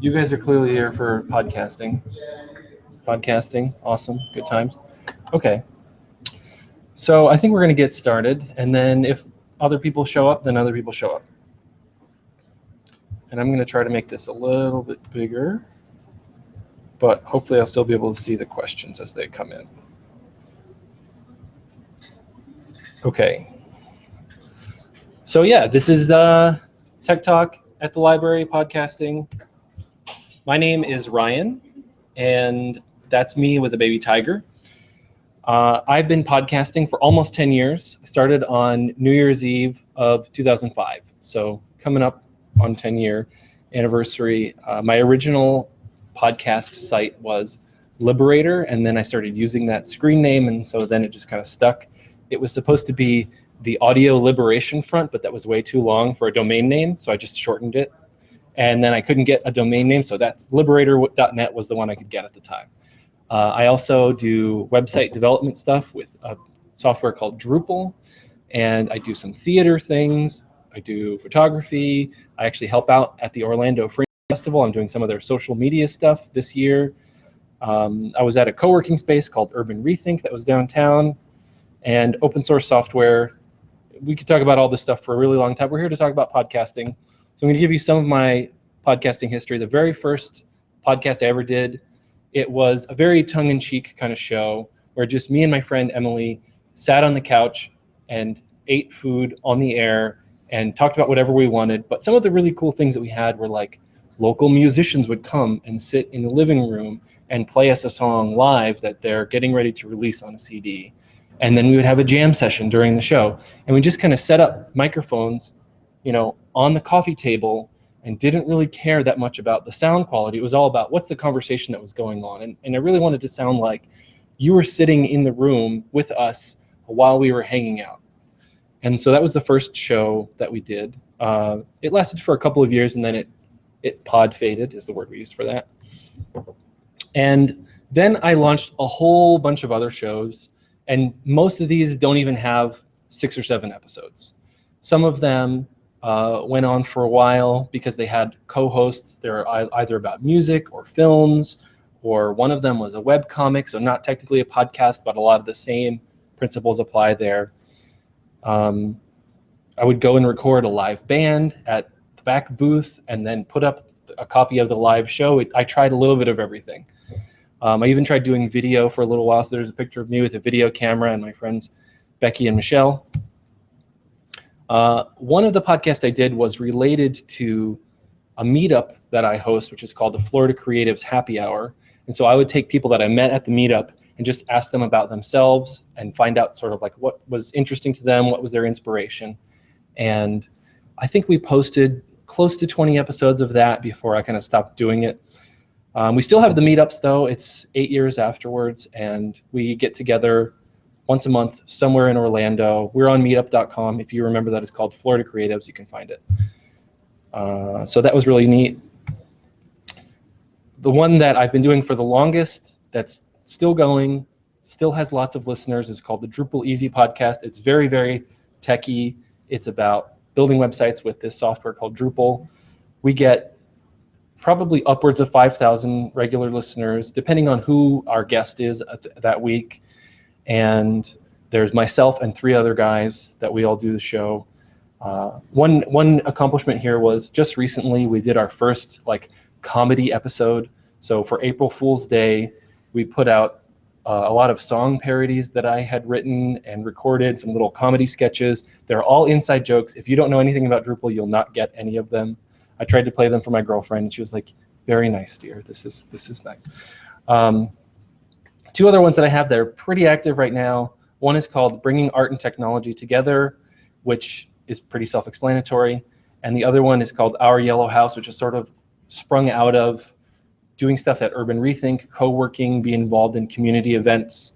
You guys are clearly here for podcasting. Podcasting, awesome, good times. Okay, so I think we're going to get started, and then if other people show up, then other people show up. And I'm going to try to make this a little bit bigger, but hopefully I'll still be able to see the questions as they come in. Okay. So yeah, this is Tech Talk at the Library podcasting. My name is Ryan, and that's me with a baby tiger. I've been podcasting for almost 10 years. I started on New Year's Eve of 2005, so coming up on 10-year anniversary. My original podcast site was Liberator, and then I started using that screen name, and so then it just kind of stuck. It was supposed to be the Audio Liberation Front, but that was way too long for a domain name, so I just shortened it. And then I couldn't get a domain name, so that's liberator.net was the one I could get at the time. I also do website development stuff with a software called Drupal, and I do some theater things. I do photography. I actually help out at the Orlando Fringe Festival. I'm doing some of their social media stuff this year. I was at a co-working space called Urban Rethink that was downtown, and open source software. We could talk about all this stuff for a really long time. We're here to talk about podcasting. So I'm going to give you some of my podcasting history. The very first podcast I ever did, it was a very tongue-in-cheek kind of show where just me and my friend Emily sat on the couch and ate food on the air and talked about whatever we wanted. But some of the really cool things that we had were like local musicians would come and sit in the living room and play us a song live that they're getting ready to release on a CD. And then we would have a jam session during the show. And we just kind of set up microphones, on the coffee table and didn't really care that much about the sound quality. It was all about what's the conversation that was going on. And I really wanted to sound like you were sitting in the room with us while we were hanging out. And so that was the first show that we did. It lasted for a couple of years, and then it pod faded is the word we use for that. And then I launched a whole bunch of other shows. And most of these don't even have 6 or 7 episodes. Some of them went on for a while because they had co-hosts. They're either about music or films, or one of them was a web comic, so not technically a podcast, but a lot of the same principles apply there. I would go and record a live band at the back booth and then put up a copy of the live show. I tried a little bit of everything. I even tried doing video for a little while. So there's a picture of me with a video camera and my friends Becky and Michelle. One of the podcasts I did was related to a meetup that I host, which is called the Florida Creatives Happy Hour. And so I would take people that I met at the meetup and just ask them about themselves and find out sort of like what was interesting to them, what was their inspiration. And I think we posted close to 20 episodes of that before I kind of stopped doing it. We still have the meetups, though. It's 8 years afterwards, and we get together once a month somewhere in Orlando. We're on meetup.com. If you remember that, it's called Florida Creatives. You can find it. So that was really neat. The one that I've been doing for the longest, that's still going, still has lots of listeners, is called the DrupalEasy podcast. It's very, very techy. It's about building websites with this software called Drupal. We get probably upwards of 5,000 regular listeners, depending on who our guest is that week. And there's myself and 3 other guys that we all do the show. One accomplishment here was just recently we did our first comedy episode. So for April Fool's Day, we put out a lot of song parodies that I had written and recorded, some little comedy sketches. They're all inside jokes. If you don't know anything about Drupal, you'll not get any of them. I tried to play them for my girlfriend, and she was like, "Very nice, dear. This is nice." 2 other ones that I have that are pretty active right now. One is called Bringing Art and Technology Together, which is pretty self-explanatory. And the other one is called Our Yellow House, which is sort of sprung out of doing stuff at Urban Rethink, co-working, be involved in community events.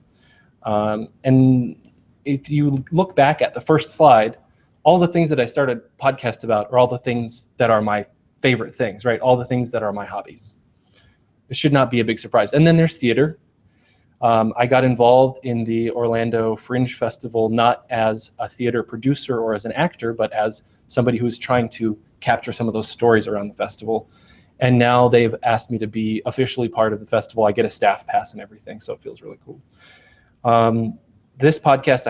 And if you look back at the first slide, all the things that I started podcast about are all the things that are my favorite things, right? All the things that are my hobbies. It should not be a big surprise. And then there's theater. I got involved in the Orlando Fringe Festival, not as a theater producer or as an actor, but as somebody who's trying to capture some of those stories around the festival. And now they've asked me to be officially part of the festival. I get a staff pass and everything, so it feels really cool. This podcast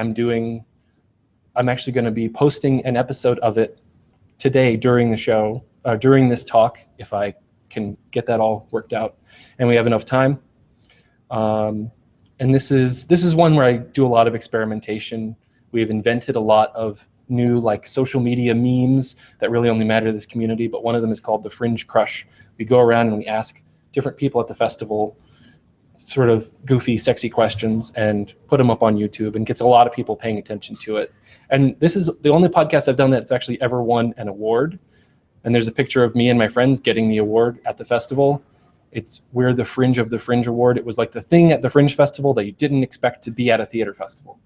I'm actually going to be posting an episode of it today during the show, during this talk, if I can get that all worked out and we have enough time. And this is one where I do a lot of experimentation. We've invented a lot of new like social media memes that really only matter to this community, but one of them is called the Fringe Crush. We go around and we ask different people at the festival sort of goofy, sexy questions and put them up on YouTube, and gets a lot of people paying attention to it. And this is the only podcast I've done that's actually ever won an award. And there's a picture of me and my friends getting the award at the festival. We're the Fringe of the Fringe Award. It was like the thing at the Fringe Festival that you didn't expect to be at a theater festival.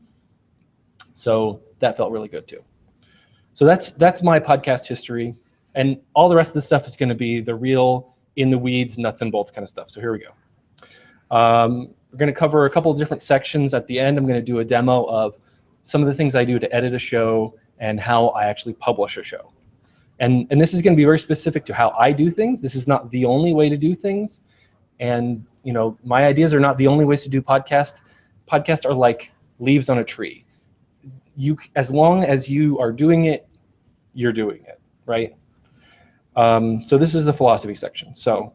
So that felt really good too. So that's my podcast history. And all the rest of the stuff is going to be the real in the weeds, nuts and bolts kind of stuff. So here we go. We're going to cover a couple of different sections. At the end, I'm going to do a demo of some of the things I do to edit a show and how I actually publish a show. And this is going to be very specific to how I do things. This is not the only way to do things. And my ideas are not the only ways to do podcasts. Podcasts are like leaves on a tree. As long as you are doing it, you're doing it, right? So this is the philosophy section. So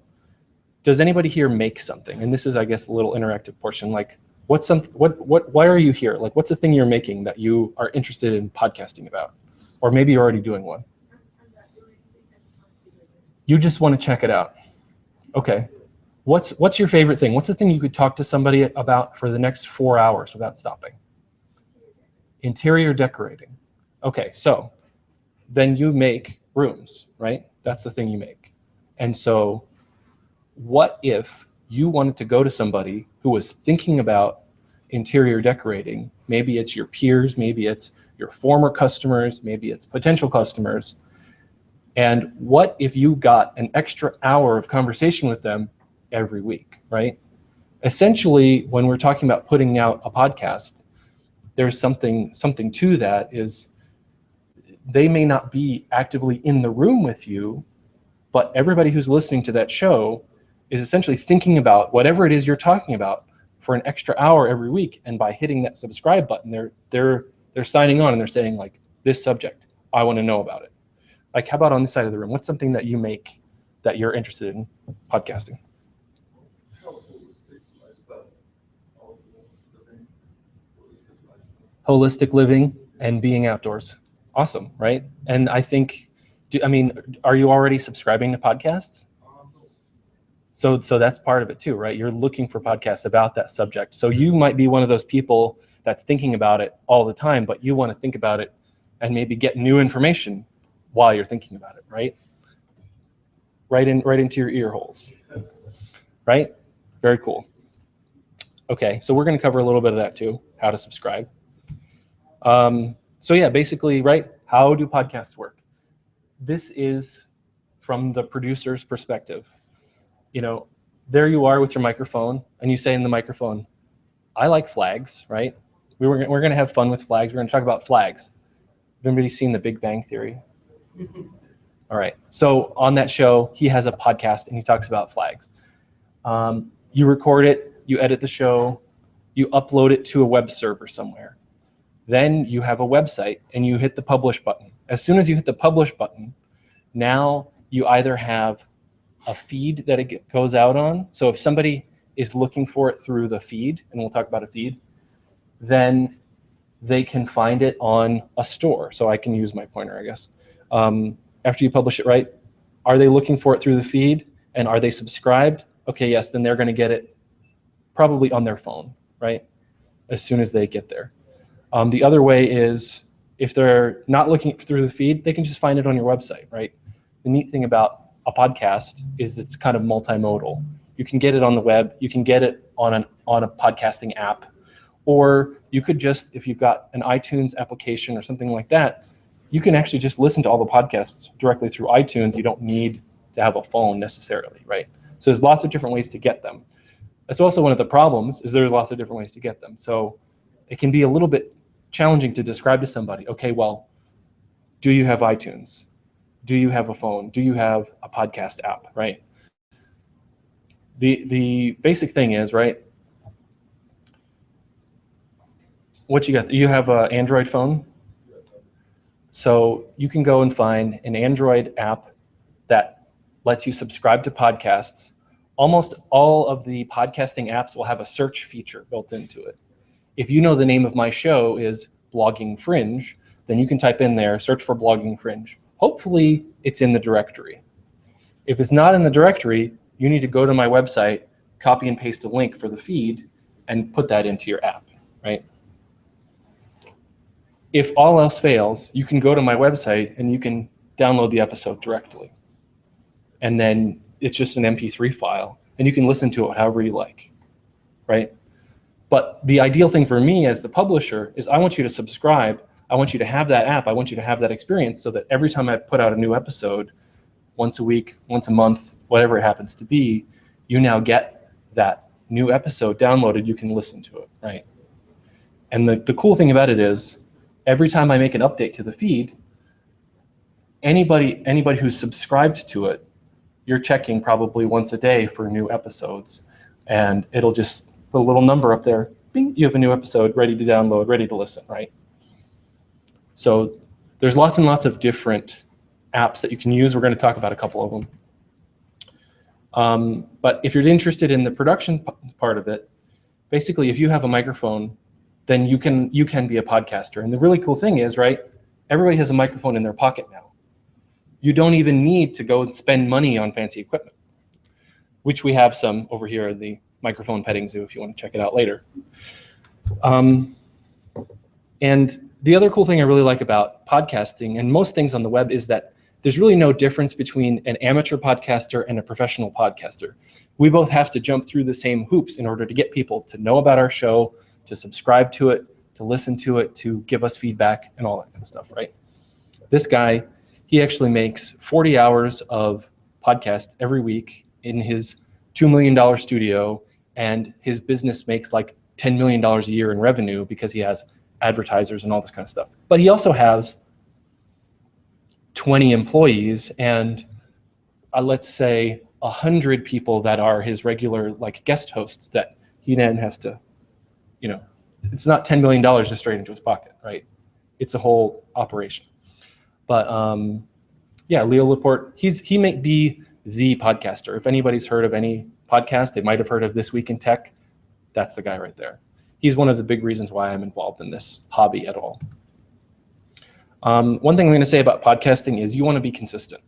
does anybody here make something? And this is, I guess, a little interactive portion. Like, why are you here? Like, what's the thing you're making that you are interested in podcasting about? Or maybe you're already doing one. You just want to check it out. Okay. What's your favorite thing? What's the thing you could talk to somebody about for the next 4 hours without stopping? Interior decorating. Okay, so then you make rooms, right? That's the thing you make. And so what if you wanted to go to somebody who was thinking about interior decorating? Maybe it's your peers, maybe it's your former customers, maybe it's potential customers. And what if you got an extra hour of conversation with them every week, right? Essentially, when we're talking about putting out a podcast, there's something to that is they may not be actively in the room with you, but everybody who's listening to that show is essentially thinking about whatever it is you're talking about for an extra hour every week. And by hitting that subscribe button, they're signing on and they're saying like, this subject, I want to know about it. Like, how about on this side of the room? What's something that you make that you're interested in podcasting? Holistic living and being outdoors. Awesome, right? And I think, are you already subscribing to podcasts? So that's part of it too, right? You're looking for podcasts about that subject. So you might be one of those people that's thinking about it all the time, but you want to think about it and maybe get new information while you're thinking about it, right? Right into your ear holes, right? Very cool. Okay, so we're going to cover a little bit of that too, how to subscribe. So yeah, basically, right, how do podcasts work? This is from the producer's perspective. There you are with your microphone, and you say in the microphone, I like flags, right? We're going to have fun with flags. We're going to talk about flags. Have anybody seen The Big Bang Theory? All right. So on that show, he has a podcast, and he talks about flags. You record it, you edit the show, you upload it to a web server somewhere. Then you have a website, and you hit the publish button. As soon as you hit the publish button, now you either have a feed that it goes out on. So if somebody is looking for it through the feed, and we'll talk about a feed, then they can find it on a store. So I can use my pointer, I guess. After you publish it, right? Are they looking for it through the feed? And are they subscribed? Okay, yes, then they're going to get it probably on their phone, right? As soon as they get there. The other way is if they're not looking through the feed, they can just find it on your website, right? The neat thing about a podcast is it's kind of multimodal. You can get it on the web, you can get it on a podcasting app, or you could just, if you've got an iTunes application or something like that, you can actually just listen to all the podcasts directly through iTunes. You don't need to have a phone necessarily, right? So there's lots of different ways to get them. That's also one of the problems, is there's lots of different ways to get them. So it can be a little bit challenging to describe to somebody, okay, well, do you have iTunes? Do you have a phone? Do you have a podcast app, right? The basic thing is, right, what you got? You have an Android phone? So you can go and find an Android app that lets you subscribe to podcasts. Almost all of the podcasting apps will have a search feature built into it. If you know the name of my show is Blogging Fringe, then you can type in there, search for Blogging Fringe. Hopefully it's in the directory. If it's not in the directory, you need to go to my website, copy and paste a link for the feed, and put that into your app, right? If all else fails, you can go to my website and you can download the episode directly. And then it's just an MP3 file, and you can listen to it however you like, right? But the ideal thing for me as the publisher is I want you to subscribe. I want you to have that app. I want you to have that experience so that every time I put out a new episode, once a week, once a month, whatever it happens to be, you now get that new episode downloaded. You can listen to it, right? And the cool thing about it is every time I make an update to the feed, anybody who's subscribed to it, you're checking probably once a day for new episodes, and it'll just put a little number up there. Bing, you have a new episode ready to download, ready to listen, right? So there's lots and lots of different apps that you can use. We're going to talk about a couple of them. But if you're interested in the production part of it, basically if you have a microphone, then you can be a podcaster. And the really cool thing is, right, everybody has a microphone in their pocket now. You don't even need to go and spend money on fancy equipment, which we have some over here at the Microphone Petting Zoo if you want to check it out later. And the other cool thing I really like about podcasting and most things on the web is that there's really no difference between an amateur podcaster and a professional podcaster. We both have to jump through the same hoops in order to get people to know about our show, to subscribe to it, to listen to it, to give us feedback and all that kind of stuff, right? This guy, he actually makes 40 hours of podcast every week in his $2 million studio, and his business makes like $10 million a year in revenue because he has advertisers and all this kind of stuff. But he also has 20 employees and let's say 100 people that are his regular like guest hosts that he then has to, you know, it's not $10 million just straight into his pocket, right? It's a whole operation. But yeah, Leo Laporte, he may be the podcaster. If anybody's heard of any podcast, they might have heard of This Week in Tech. That's the guy right there. He's one of the big reasons why I'm involved in this hobby at all. One thing I'm going to say about podcasting is you want to be consistent.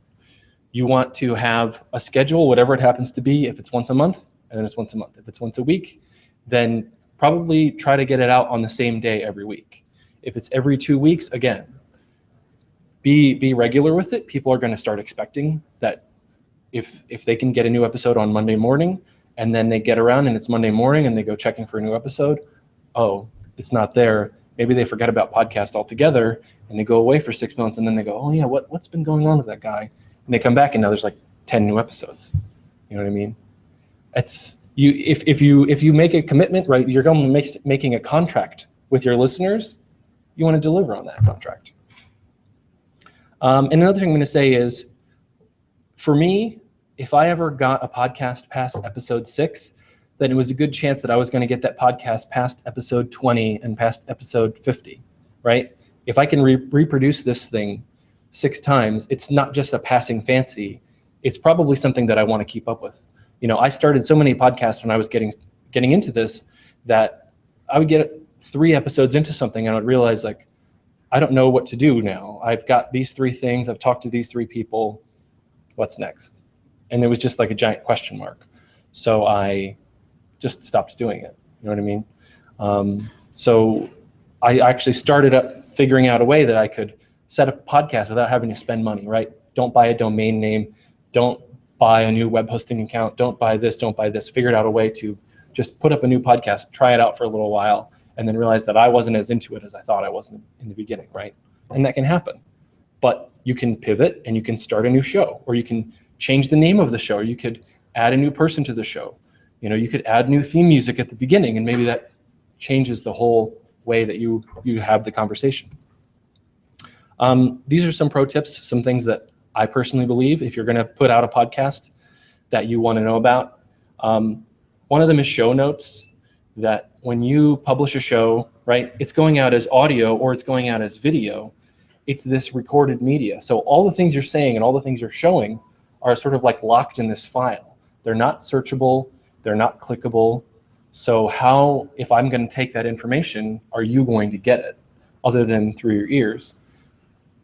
You want to have a schedule, whatever it happens to be. If it's once a month, and then it's once a month. If it's once a week, then probably try to get it out on the same day every week. If it's every 2 weeks, again, be regular with it. People are going to start expecting that if they can get a new episode on Monday morning and then they get around and it's Monday morning and they go checking for a new episode, oh, it's not there. Maybe they forget about podcast altogether and they go away for 6 months and then they go, oh yeah, what's been going on with that guy? And they come back and now there's like 10 new episodes. You know what I mean? It's if you make a commitment, right, you're going to making a contract with your listeners, you want to deliver on that contract. And another thing I'm going to say is, for me, if I ever got a podcast past episode 6, then it was a good chance that I was going to get that podcast past episode 20 and past episode 50, right? If I can reproduce this thing 6 times, it's not just a passing fancy. It's probably something that I want to keep up with. You know, I started so many podcasts when I was getting into this that I would get 3 episodes into something and I would realize, like, I don't know what to do now. I've got these 3 things. I've talked to these 3 people. What's next? And it was just like a giant question mark. So I just stopped doing it. You know what I mean? So I actually started up figuring out a way that I could set up a podcast without having to spend money, right? Don't buy a domain name. Don't buy a new web hosting account. Don't buy this, don't buy this. Figured out a way to just put up a new podcast, try it out for a little while, and then realize that I wasn't as into it as I thought I was in the beginning, right? And that can happen. But you can pivot and you can start a new show, or you can change the name of the show. You could add a new person to the show. You know, you could add new theme music at the beginning, and maybe that changes the whole way that you have the conversation. These are some pro tips, some things that I personally believe if you're going to put out a podcast that you want to know about. One of them is show notes, that when you publish a show, right, it's going out as audio or it's going out as video. It's this recorded media. So all the things you're saying and all the things you're showing are sort of like locked in this file. They're not searchable, they're not clickable. So how, if I'm going to take that information, are you going to get it other than through your ears?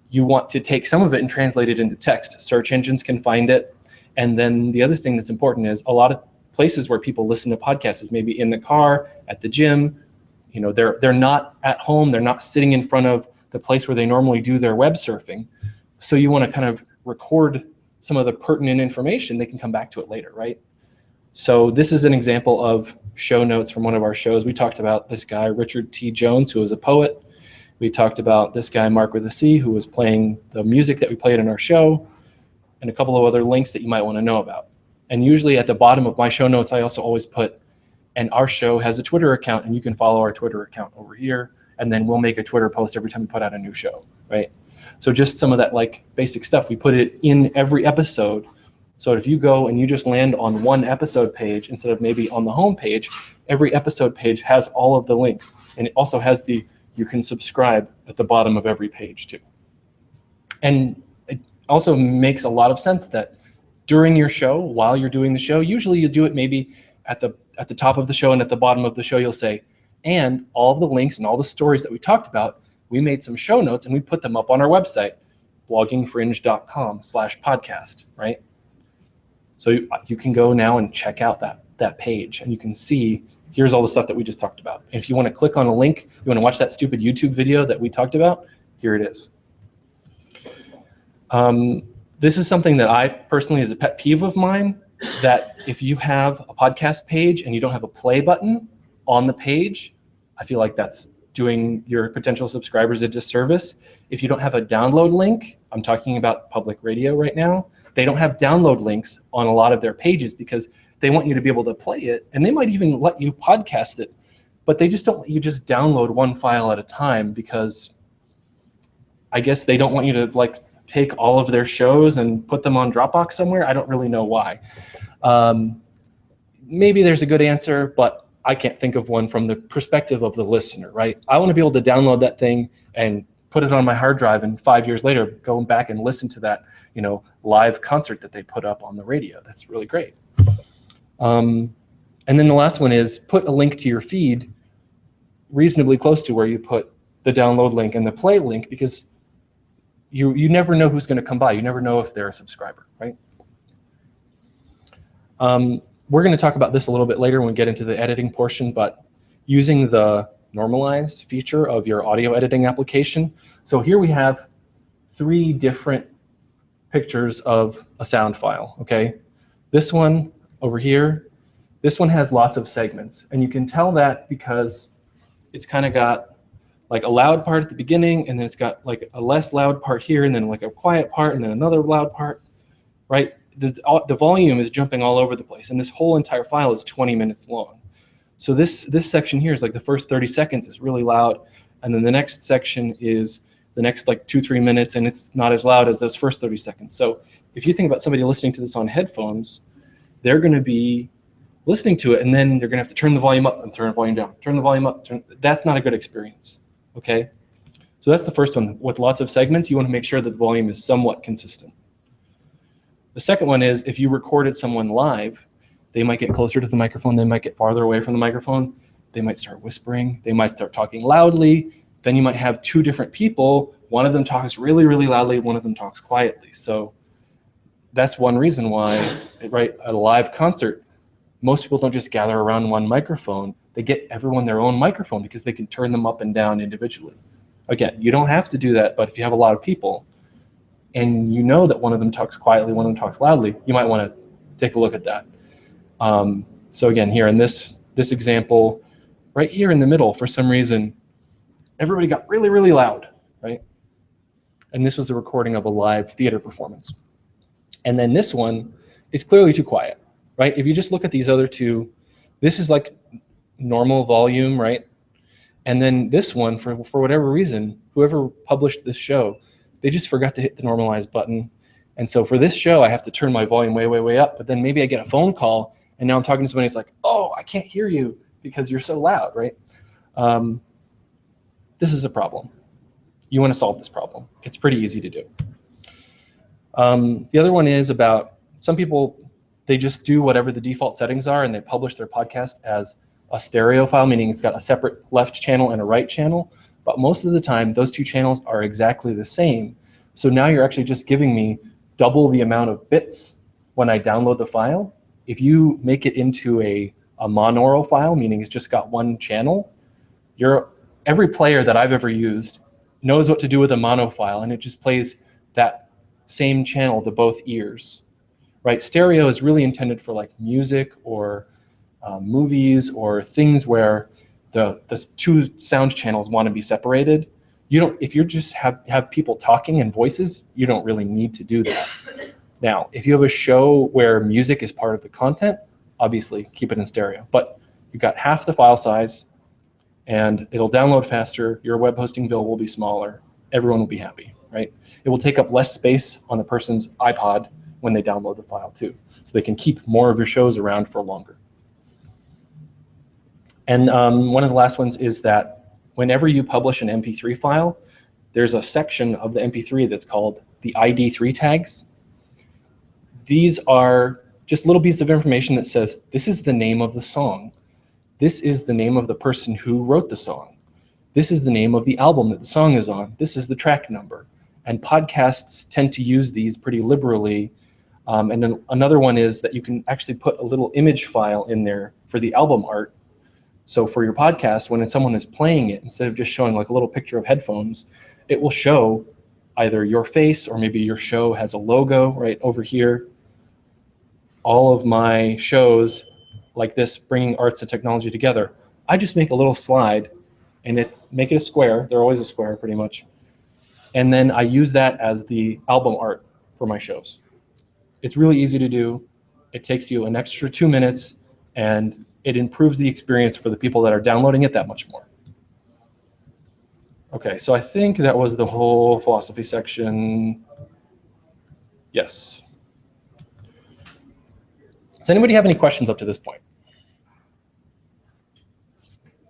You want to take some of it and translate it into text. Search engines can find it. And then the other thing that's important is a lot of places where people listen to podcasts is maybe in the car, at the gym. You know, they're not at home, they're not sitting in front of the place where they normally do their web surfing. So you want to kind of record some of the pertinent information. They can come back to it later, right? So this is an example of show notes from one of our shows. We talked about this guy, Richard T. Jones, who was a poet. We talked about this guy, Mark with a C, who was playing the music that we played in our show, and a couple of other links that you might want to know about. And usually at the bottom of my show notes, I also always put, and our show has a Twitter account, and you can follow our Twitter account over here, and then we'll make a Twitter post every time we put out a new show, right? So just some of that like basic stuff, we put it in every episode. So if you go and you just land on one episode page instead of maybe on the home page, every episode page has all of the links, and it also has the you can subscribe at the bottom of every page too. And it also makes a lot of sense that during your show, while you're doing the show, usually you do it maybe at the top of the show, and at the bottom of the show you'll say, and all of the links and all the stories that we talked about, we made some show notes and we put them up on our website, bloggingfringe.com/podcast, right? So you can go now and check out that page, and you can see here's all the stuff that we just talked about. And if you want to click on a link, you want to watch that stupid YouTube video that we talked about, here it is. This is something that I personally is a pet peeve of mine, that if you have a podcast page and you don't have a play button on the page, I feel like that's doing your potential subscribers a disservice. If you don't have a download link, I'm talking about public radio right now, they don't have download links on a lot of their pages because they want you to be able to play it, and they might even let you podcast it, but they just don't let you just download one file at a time, because I guess they don't want you to like take all of their shows and put them on Dropbox somewhere. I don't really know why. Maybe there's a good answer, but I can't think of one from the perspective of the listener, right? I want to be able to download that thing and put it on my hard drive, and 5 years later, go back and listen to that, you know, live concert that they put up on the radio. That's really great. And then the last one is put a link to your feed reasonably close to where you put the download link and the play link, because you never know who's going to come by. You never know if they're a subscriber, right? We're going to talk about this a little bit later when we get into the editing portion, but using the Normalize feature of your audio editing application. So here we have 3 different pictures of a sound file, okay? This one over here, this one has lots of segments, and you can tell that because it's kind of got like a loud part at the beginning, and then it's got like a less loud part here, and then like a quiet part, and then another loud part, right? The volume is jumping all over the place, and this whole entire file is 20 minutes long. So this section here is like the first 30 seconds is really loud, and then the next section is the next like 2-3 minutes, and it's not as loud as those first 30 seconds. So if you think about somebody listening to this on headphones, they're going to be listening to it, and then they're going to have to turn the volume up and turn the volume down, turn the volume up. That's not a good experience, okay? So that's the first one. With lots of segments, you want to make sure that the volume is somewhat consistent. The second one is if you recorded someone live, they might get closer to the microphone, they might get farther away from the microphone, they might start whispering, they might start talking loudly, then you might have 2 different people, one of them talks really, really loudly, one of them talks quietly. So that's one reason why, right, at a live concert, most people don't just gather around one microphone, they get everyone their own microphone because they can turn them up and down individually. Again, you don't have to do that, but if you have a lot of people and you know that one of them talks quietly, one of them talks loudly, you might want to take a look at that. So again, here in this example, right here in the middle, for some reason, everybody got really, really loud, right? And this was a recording of a live theater performance. And then this one is clearly too quiet, right? If you just look at these other 2, this is like normal volume, right? And then this one, for whatever reason, whoever published this show, they just forgot to hit the normalize button. And so for this show, I have to turn my volume way, way, way up, but then maybe I get a phone call And now I'm talking to somebody who's like, oh, I can't hear you because you're so loud, right? This is a problem. You want to solve this problem. It's pretty easy to do. The other one is about some people, they just do whatever the default settings are and they publish their podcast as a stereo file, meaning it's got a separate left channel and a right channel. But most of the time, those two channels are exactly the same. So now you're actually just giving me double the amount of bits when I download the file. If you make it into a monaural file, meaning it's just got one channel, every player that I've ever used knows what to do with a mono file, and it just plays that same channel to both ears, right? Stereo is really intended for like music or movies or things where the two sound channels want to be separated. If you just have people talking and voices, you don't really need to do that. Now, if you have a show where music is part of the content, obviously keep it in stereo, but you've got half the file size and it'll download faster, your web hosting bill will be smaller, everyone will be happy, right? It will take up less space on the person's iPod when they download the file too, so they can keep more of your shows around for longer. And one of the last ones is that whenever you publish an MP3 file, there's a section of the MP3 that's called the ID3 tags. These are just little pieces of information that says, this is the name of the song. This is the name of the person who wrote the song. This is the name of the album that the song is on. This is the track number. And podcasts tend to use these pretty liberally. And then another one is that you can actually put a little image file in there for the album art. So for your podcast, when someone is playing it, instead of just showing like a little picture of headphones, it will show either your face or maybe your show has a logo right over here. All of my shows like this, bringing arts and technology together, I just make a little slide and make it a square. They're always a square pretty much. And then I use that as the album art for my shows. It's really easy to do. It takes you an extra 2 minutes and it improves the experience for the people that are downloading it that much more. Okay, so I think that was the whole philosophy section. Yes. Does anybody have any questions up to this point?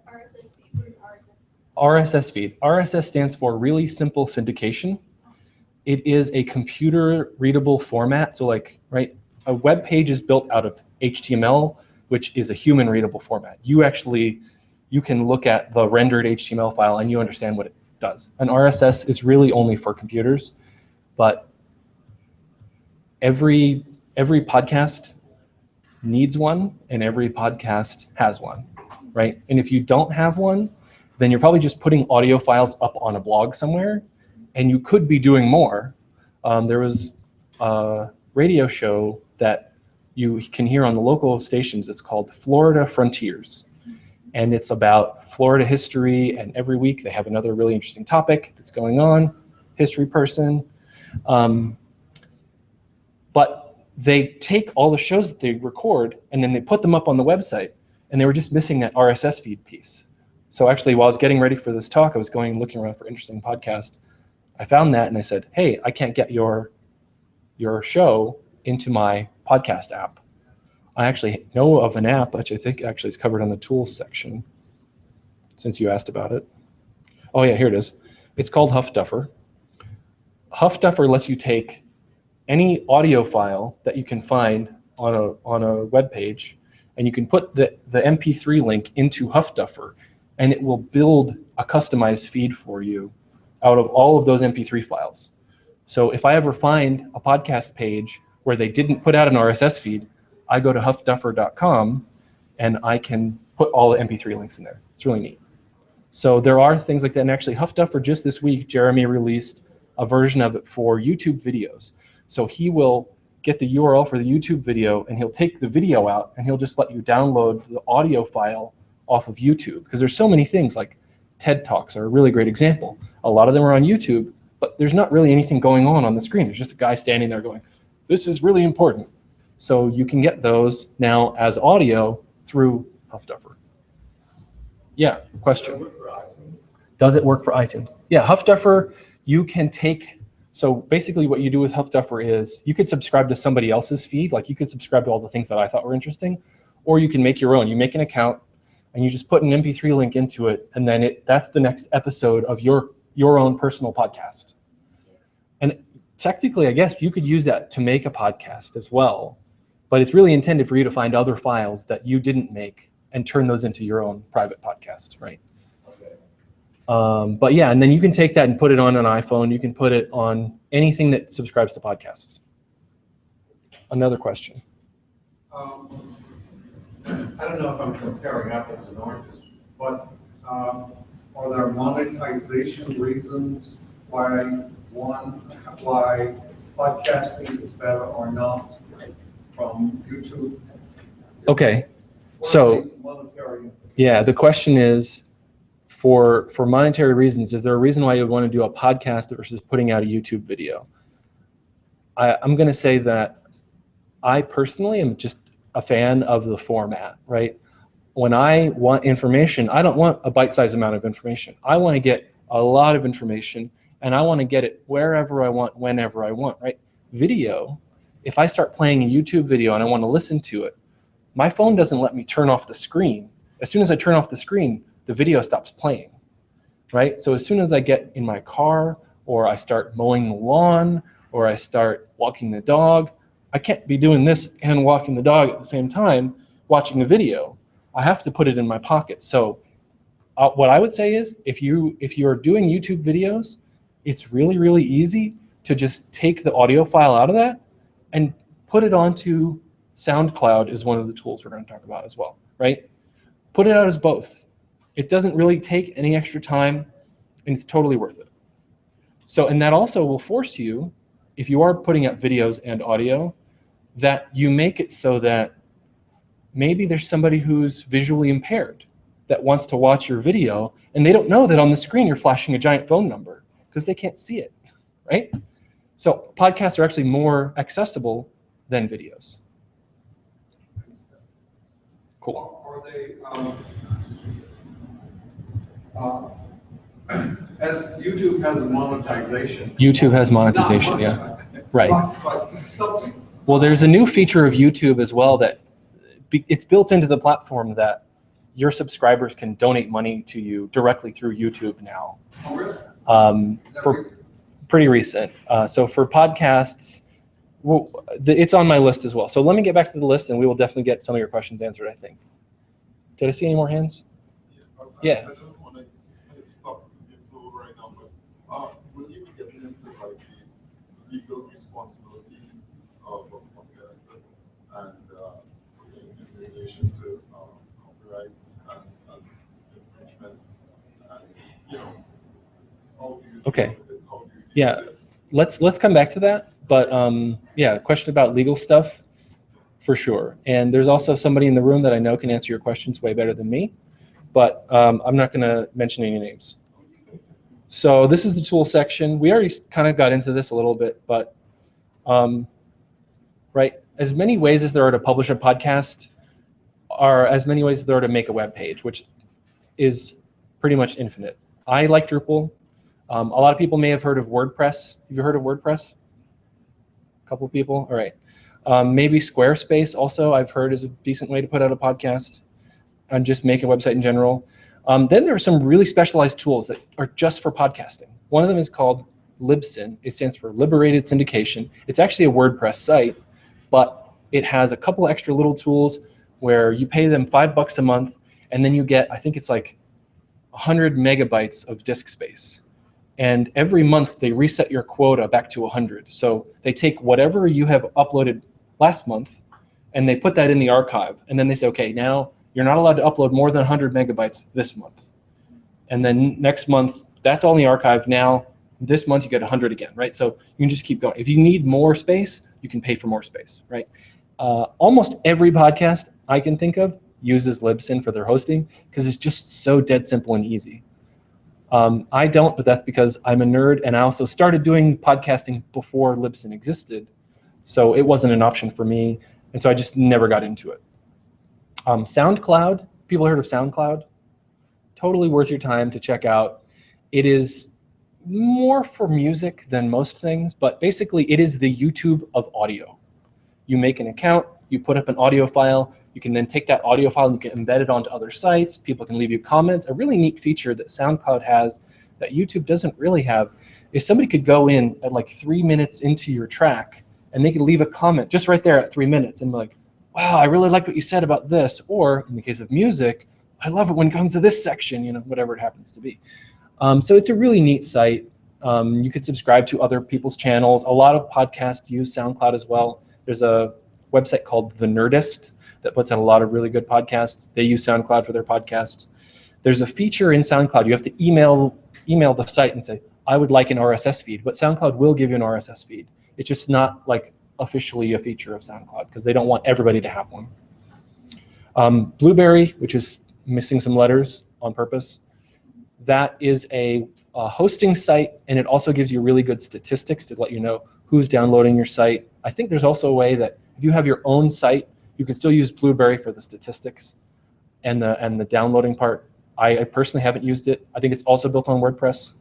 RSS feed. What is RSS? RSS feed. RSS stands for really simple syndication. It is a computer readable format. So like, right, a web page is built out of HTML, which is a human readable format. You can look at the rendered HTML file and you understand what it does. An RSS is really only for computers, but every podcast needs one and every podcast has one, right? And if you don't have one, then you're probably just putting audio files up on a blog somewhere, and you could be doing more. There was a radio show that you can hear on the local stations. It's called Florida Frontiers, and it's about Florida history, and every week they have another really interesting topic that's going on, history person. But they take all the shows that they record and then they put them up on the website, and they were just missing that RSS feed piece. So actually, while I was getting ready for this talk, I was looking around for interesting podcasts. I found that and I said, hey, I can't get your show into my podcast app. I actually know of an app, which I think actually is covered on the tools section, since you asked about it. Oh yeah, here it is. It's called Huffdup. Huffdup lets you take any audio file that you can find on a web page, and you can put the MP3 link into Huffdup, and it will build a customized feed for you out of all of those MP3 files. So if I ever find a podcast page where they didn't put out an RSS feed, I go to huffdup.com and I can put all the MP3 links in there. It's really neat. So there are things like that. And actually, Huffdup, just this week, Jeremy released a version of it for YouTube videos. So he will get the URL for the YouTube video, and he'll take the video out, and he'll just let you download the audio file off of YouTube. Because there's so many things, like TED Talks are a really great example. A lot of them are on YouTube, but there's not really anything going on the screen. There's just a guy standing there going, this is really important. So you can get those now as audio through Huffdup. Yeah, question. Does it work for iTunes? Yeah, Huffdup, you can take, so basically what you do with Huffdup is you could subscribe to somebody else's feed, like you could subscribe to all the things that I thought were interesting, Or you can make your own. You make an account and you just put an MP3 link into it, and then that's the next episode of your own personal podcast. And technically, I guess you could use that to make a podcast as well, but it's really intended for you to find other files that you didn't make and turn those into your own private podcast, right? But yeah, and then you can take that and put it on an iPhone. You can put it on anything that subscribes to podcasts. Another question. I don't know if I'm comparing apples and oranges, but are there monetization reasons why podcasting is better or not from YouTube? Okay, so yeah, the question is, for monetary reasons, is there a reason why you would want to do a podcast versus putting out a YouTube video? I'm going to say that I personally am just a fan of the format, right? When I want information, I don't want a bite-sized amount of information. I want to get a lot of information, and I want to get it wherever I want, whenever I want, right? Video, if I start playing a YouTube video and I want to listen to it, my phone doesn't let me turn off the screen. As soon as I turn off the screen, the video stops playing, right? So as soon as I get in my car, or I start mowing the lawn, or I start walking the dog, I can't be doing this and walking the dog at the same time watching a video. I have to put it in my pocket. So what I would say is, if you're doing YouTube videos, it's really, really easy to just take the audio file out of that and put it onto SoundCloud is one of the tools we're going to talk about as well, right? Put it out as both. It doesn't really take any extra time, and it's totally worth it. So, and that also will force you, if you are putting out videos and audio, that you make it so that maybe there's somebody who's visually impaired that wants to watch your video, and they don't know that on the screen you're flashing a giant phone number because they can't see it, right? So podcasts are actually more accessible than videos. Cool. Are they, as YouTube has a monetization. YouTube has monetization, yeah. Right. But something. Well, there's a new feature of YouTube as well that it's built into the platform that your subscribers can donate money to you directly through YouTube now. Oh, really? Pretty recent. So for podcasts, well, it's on my list as well. So let me get back to the list, and we will definitely get some of your questions answered, I think. Did I see any more hands? Yeah. I don't want to stop the flow right now, but will you be getting into like the legal responsibilities of a podcaster and in relation to copyrights and infringements, and how do you Okay. how do you Yeah, let's come back to that. But yeah, question about legal stuff, for sure. And there's also somebody in the room that I know can answer your questions way better than me, but I'm not going to mention any names. So this is the tool section. We already kind of got into this a little bit, but right, as many ways as there are to publish a podcast are as many ways as there are to make a web page, which is pretty much infinite. I like Drupal. A lot of people may have heard of WordPress. Have you heard of WordPress? A couple of people? All right. Maybe Squarespace also I've heard is a decent way to put out a podcast and just make a website in general. Then there are some really specialized tools that are just for podcasting. One of them is called Libsyn. It stands for Liberated Syndication. It's actually a WordPress site, but it has a couple extra little tools where you pay them $5 a month, and then you get, I think it's like 100 megabytes of disk space. And every month they reset your quota back to 100. So they take whatever you have uploaded last month and they put that in the archive. And then they say, okay, now you're not allowed to upload more than 100 megabytes this month. And then next month, that's all in the archive. Now, this month you get 100 again, right? So you can just keep going. If you need more space, you can pay for more space, right? Almost every podcast I can think of uses Libsyn for their hosting because it's just so dead simple and easy. I don't, but that's because I'm a nerd, and I also started doing podcasting before Libsyn existed, so it wasn't an option for me, and so I just never got into it. SoundCloud, people heard of SoundCloud? Totally worth your time to check out. It is more for music than most things, but basically it is the YouTube of audio. You make an account, You put up an audio file. You can then take that audio file and you can embed it onto other sites. People can leave you comments. A really neat feature that SoundCloud has that YouTube doesn't really have is somebody could go in at like 3 minutes into your track and they could leave a comment just right there at 3 minutes and be like, wow, I really like what you said about this. Or in the case of music, I love it when it comes to this section, you know, whatever it happens to be. So it's a really neat site. You could subscribe to other people's channels. A lot of podcasts use SoundCloud as well. There's a website called The Nerdist that puts out a lot of really good podcasts. They use SoundCloud for their podcasts. There's a feature in SoundCloud. You have to email the site and say, I would like an RSS feed, but SoundCloud will give you an RSS feed. It's just not like officially a feature of SoundCloud because they don't want everybody to have one. Blueberry, which is missing some letters on purpose, that is a hosting site, and it also gives you really good statistics to let you know who's downloading your site. I think there's also a way that if you have your own site, you can still use Blueberry for the statistics and the downloading part. I personally haven't used it. I think it's also built on WordPress.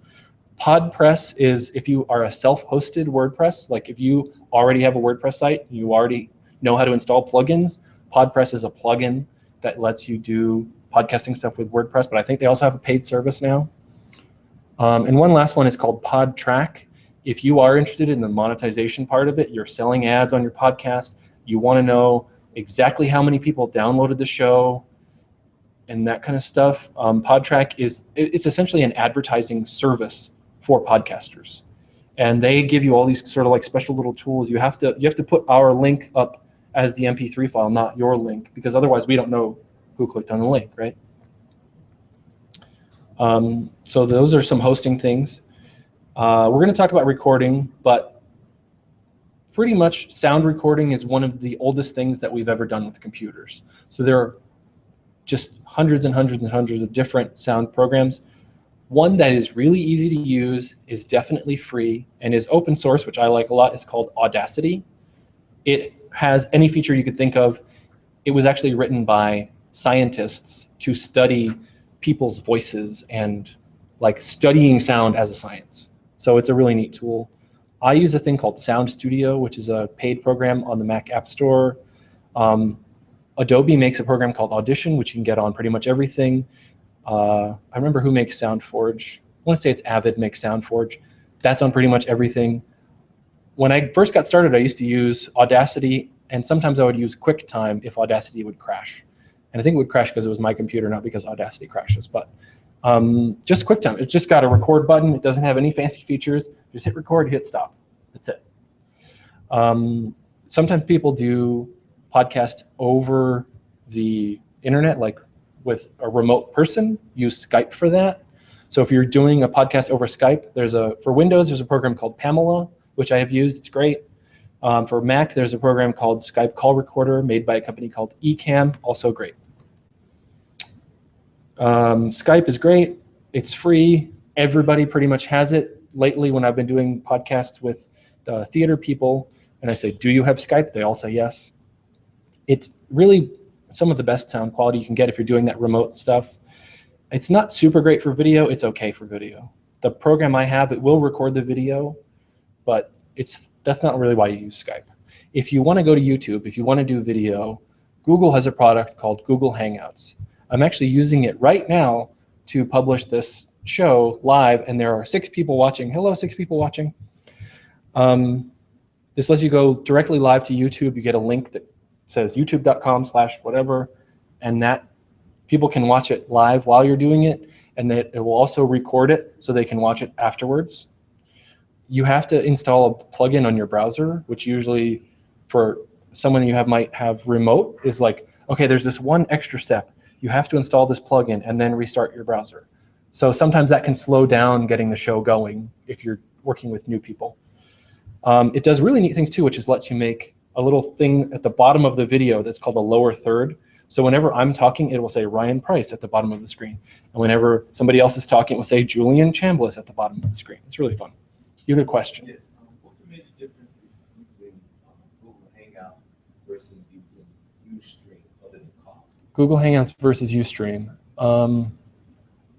PodPress is if you are a self-hosted WordPress, like if you already have a WordPress site, you already know how to install plugins. PodPress is a plugin that lets you do podcasting stuff with WordPress, but I think they also have a paid service now. And one last one is called PodTrack. If you are interested in the monetization part of it, you're selling ads on your podcast, you want to know exactly how many people downloaded the show and that kind of stuff. PodTrack it's essentially an advertising service for podcasters. And they give you all these sort of like special little tools. You have to put our link up as the MP3 file, not your link, because otherwise we don't know who clicked on the link, right? So those are some hosting things. We're going to talk about recording, but pretty much sound recording is one of the oldest things that we've ever done with computers. So there are just hundreds and hundreds and hundreds of different sound programs. One that is really easy to use, is definitely free, and is open source, which I like a lot. It's called Audacity. It has any feature you could think of. It was actually written by scientists to study people's voices and like studying sound as a science. So it's a really neat tool. I use a thing called Sound Studio, which is a paid program on the Mac App Store. Adobe makes a program called Audition, which you can get on pretty much everything. I remember who makes SoundForge. I want to say it's Avid makes SoundForge. That's on pretty much everything. When I first got started, I used to use Audacity, and sometimes I would use QuickTime if Audacity would crash. And I think it would crash because it was my computer, not because Audacity crashes. But just QuickTime. It's just got a record button. It doesn't have any fancy features. Just hit record, hit stop. That's it. Sometimes people do podcasts over the internet, like with a remote person. Use Skype for that. So if you're doing a podcast over Skype, for Windows, there's a program called Pamela, which I have used. It's great. For Mac, there's a program called Skype Call Recorder made by a company called Ecamm, also great. Skype is great. It's free. Everybody pretty much has it. Lately, when I've been doing podcasts with the theater people, and I say, do you have Skype? They all say yes. It's really some of the best sound quality you can get if you're doing that remote stuff. It's not super great for video. It's okay for video. The program I have, it will record the video, but that's not really why you use Skype. If you want to go to YouTube, if you want to do video, Google has a product called Google Hangouts. I'm actually using it right now to publish this show live, and there are 6 people watching. Hello, 6 people watching. This lets you go directly live to YouTube. You get a link that says youtube.com/whatever, and that people can watch it live while you're doing it, and that it will also record it so they can watch it afterwards. You have to install a plugin on your browser, which usually for someone you might have remote is like, okay, there's this one extra step. You have to install this plugin and then restart your browser. So sometimes that can slow down getting the show going if you're working with new people. It does really neat things too, which is lets you make a little thing at the bottom of the video that's called a lower third. So whenever I'm talking, it will say Ryan Price at the bottom of the screen. And whenever somebody else is talking, it will say Julian Chambliss at the bottom of the screen. It's really fun. You have a question? Yes. What's the major difference between using Google Hangout versus using Ustream other than cost? Google Hangouts versus Ustream.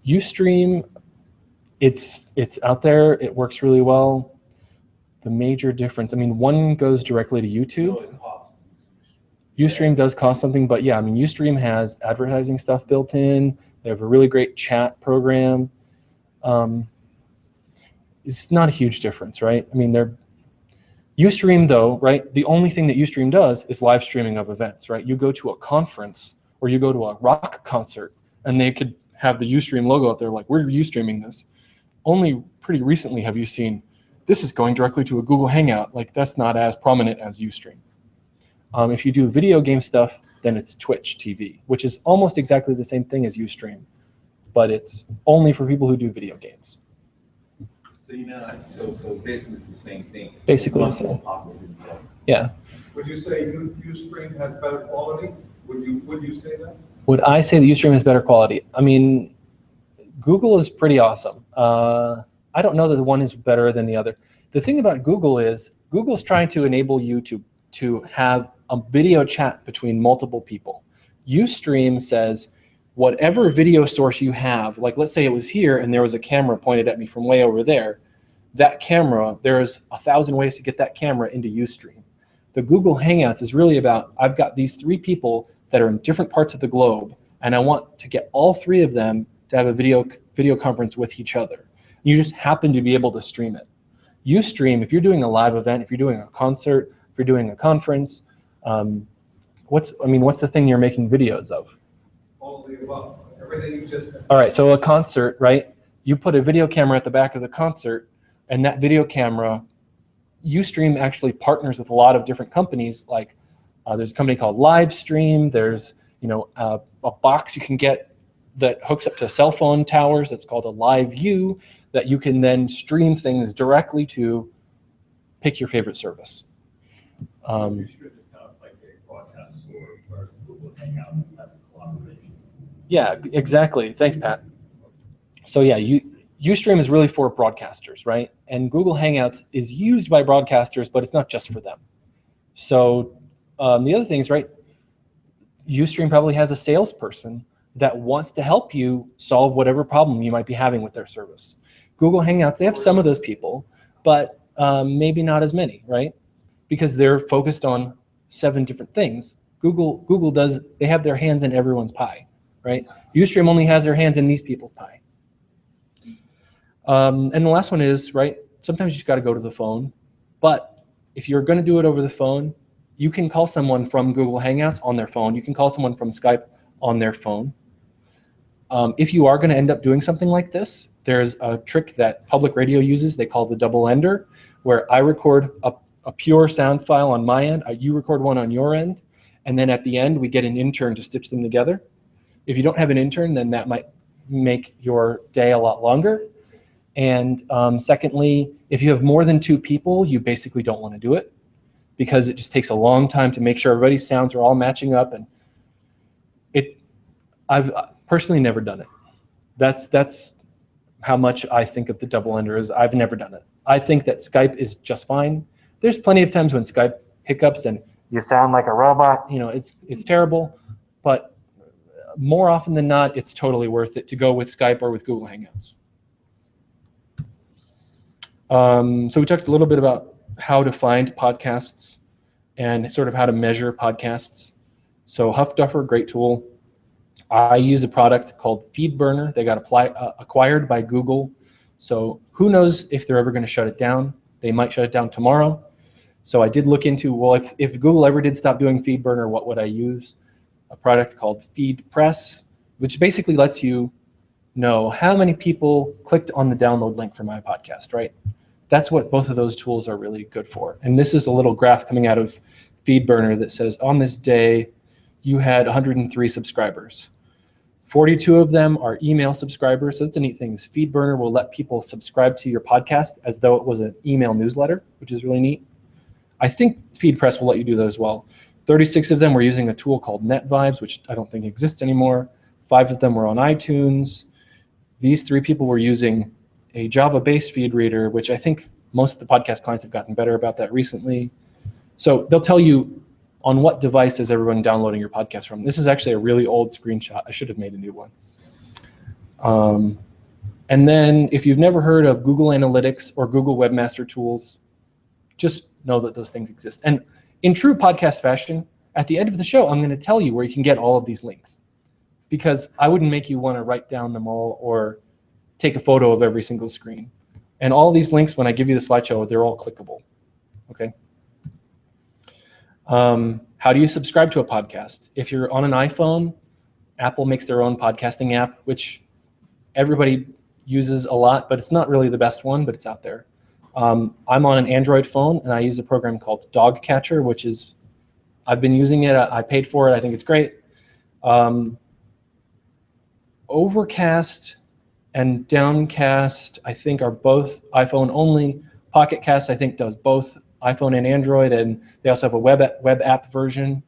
Ustream, it's out there. It works really well. The major difference, I mean, one goes directly to YouTube. No, the cost. Ustream does cost something, but yeah, I mean, Ustream has advertising stuff built in. They have a really great chat program. It's not a huge difference, right? I mean, Ustream though, right? The only thing that Ustream does is live streaming of events, right? You go to a conference or you go to a rock concert and they could have the Ustream logo up there like, we're Ustreaming this. Only pretty recently have you seen, this is going directly to a Google Hangout. Like that's not as prominent as Ustream. If you do video game stuff, then it's Twitch TV, which is almost exactly the same thing as Ustream, but it's only for people who do video games. So so basically it's the same thing. Basically the same. Yeah. Would you say Ustream has better quality? Would you say that? Would I say that Ustream has better quality? I mean, Google is pretty awesome. I don't know that the one is better than the other. The thing about Google is Google's trying to enable you to have a video chat between multiple people. Ustream says whatever video source you have, like let's say it was here and there was a camera pointed at me from way over there, that camera, there's 1,000 ways to get that camera into Ustream. The Google Hangouts is really about, I've got these 3 people that are in different parts of the globe, and I want to get all 3 of them to have a video conference with each other. You just happen to be able to stream it. Ustream, if you're doing a live event, if you're doing a concert, if you're doing a conference, what's the thing you're making videos of? All of the above. Everything you just said. All right, so a concert, right? You put a video camera at the back of the concert, and that video camera, Ustream actually partners with a lot of different companies. Like there's a company called Livestream. There's a box you can get that hooks up to cell phone towers. That's called a Live View that you can then stream things directly to. Pick your favorite service. Ustream is kind of like a broadcast or part of Google Hangouts and have a collaboration. Yeah, exactly. Thanks, Pat. So yeah, Ustream is really for broadcasters, right? And Google Hangouts is used by broadcasters, but it's not just for them. So the other thing is, right, Ustream probably has a salesperson that wants to help you solve whatever problem you might be having with their service. Google Hangouts, they have some of those people, but maybe not as many, right? Because they're focused on 7 different things. Google does, they have their hands in everyone's pie, right? Ustream only has their hands in these people's pie. And the last one is, right, sometimes you just got to go to the phone. But if you're going to do it over the phone, you can call someone from Google Hangouts on their phone. You can call someone from Skype on their phone. If you are going to end up doing something like this, there's a trick that public radio uses. They call the double ender, where I record a pure sound file on my end, you record one on your end, and then at the end we get an intern to stitch them together. If you don't have an intern, then that might make your day a lot longer. And secondly, if you have more than 2 people, you basically don't want to do it because it just takes a long time to make sure everybody's sounds are all matching up. And I've personally never done it. That's how much I think of the double ender is. I've never done it. I think that Skype is just fine. There's plenty of times when Skype hiccups and you sound like a robot. It's terrible, but more often than not, it's totally worth it to go with Skype or with Google Hangouts. So we talked a little bit about how to find podcasts and sort of how to measure podcasts. So Huffdup, great tool. I use a product called FeedBurner. They got acquired by Google. So who knows if they're ever going to shut it down. They might shut it down tomorrow. So I did look into, well, if Google ever did stop doing FeedBurner, what would I use? A product called FeedPress, which basically lets you know how many people clicked on the download link for my podcast, right? That's what both of those tools are really good for. And this is a little graph coming out of FeedBurner that says on this day, you had 103 subscribers. 42 of them are email subscribers. So that's a neat thing is FeedBurner will let people subscribe to your podcast as though it was an email newsletter, which is really neat. I think FeedPress will let you do that as well. 36 of them were using a tool called NetVibes, which I don't think exists anymore. 5 of them were on iTunes. These 3 people were using a Java-based feed reader, which I think most of the podcast clients have gotten better about that recently. So they'll tell you on what device is everyone downloading your podcast from. This is actually a really old screenshot. I should have made a new one. And then if you've never heard of Google Analytics or Google Webmaster Tools, just know that those things exist. And in true podcast fashion, At the end of the show, I'm going to tell you where you can get all of these links, because I wouldn't make you want to write down them all or take a photo of every single screen. And all these links, when I give you the slideshow, they're all clickable. Okay. How do you subscribe to a podcast? If you're on an iPhone, Apple makes their own podcasting app, which everybody uses a lot, but it's not really the best one, but it's out there. I'm on an Android phone, and I use a program called Dogcatcher, which is, I've been using it. I paid for it. I think it's great. Overcast and Downcast, I think, are both iPhone only. Pocket Cast, I think, does both iPhone and Android, and they also have a web app version.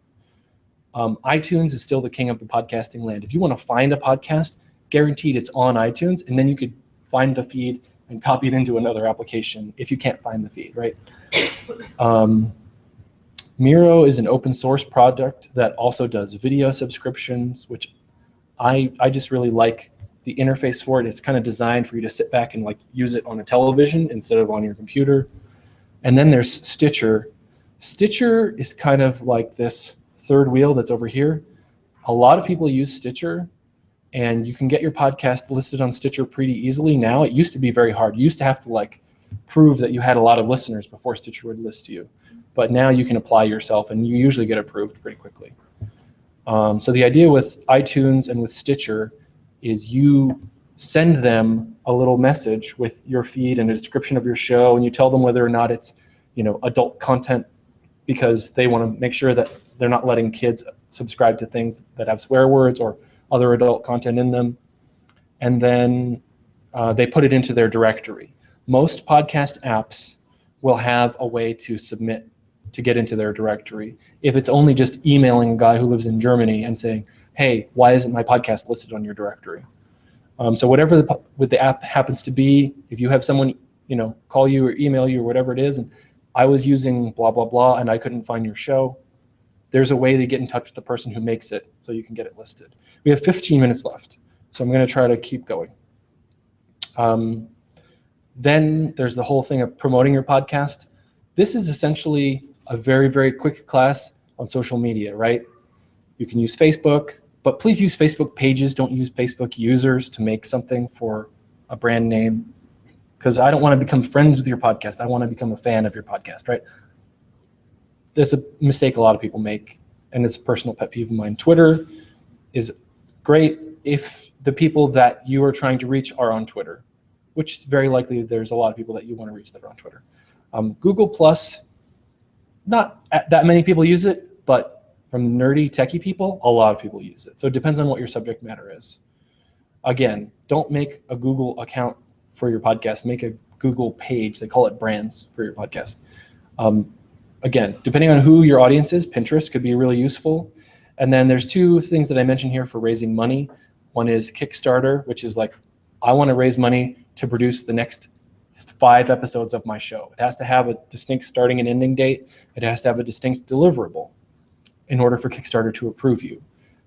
iTunes is still the king of the podcasting land. If you want to find a podcast, guaranteed it's on iTunes, and then you could find the feed and copy it into another application if you can't find the feed, right? Miro is an open source product that also does video subscriptions, which I just really like the interface for it. It's kind of designed for you to sit back and like use it on a television instead of on your computer. And then there's Stitcher. Stitcher is kind of like this third wheel that's over here. A lot of people use Stitcher, and you can get your podcast listed on Stitcher pretty easily now. It used to be very hard. You used to have to like prove that you had a lot of listeners before Stitcher would list you. But now you can apply yourself, and you usually get approved pretty quickly. So the idea with iTunes and with Stitcher is you send them a little message with your feed and a description of your show, and you tell them whether or not it's, adult content, because they want to make sure that they're not letting kids subscribe to things that have swear words or other adult content in them. And then they put it into their directory. Most podcast apps will have a way to submit to get into their directory. If it's only just emailing a guy who lives in Germany and saying, hey, why isn't my podcast listed on your directory? So whatever the app happens to be, if you have someone call you or email you or whatever it is, and I was using blah, blah, blah, and I couldn't find your show, there's a way to get in touch with the person who makes it so you can get it listed. We have 15 minutes left, so I'm going to try to keep going. Then there's the whole thing of promoting your podcast. This is essentially a very, very quick class on social media, right? You can use Facebook, but please use Facebook pages. Don't use Facebook users to make something for a brand name, because I don't want to become friends with your podcast. I want to become a fan of your podcast, right? There's a mistake a lot of people make, and it's a personal pet peeve of mine. Twitter is great if the people that you are trying to reach are on Twitter, which is very likely there's a lot of people that you want to reach that are on Twitter. Google Plus, not that many people use it, but from the nerdy techie people, a lot of people use it. So it depends on what your subject matter is. Again, don't make a Google account for your podcast. Make a Google page. They call it brands for your podcast. Again, depending on who your audience is, Pinterest could be really useful. And then there's two things that I mentioned here for raising money. One is Kickstarter, which is like, I want to raise money to produce the next 5 episodes of my show. It has to have a distinct starting and ending date. It has to have a distinct deliverable in order for Kickstarter to approve you.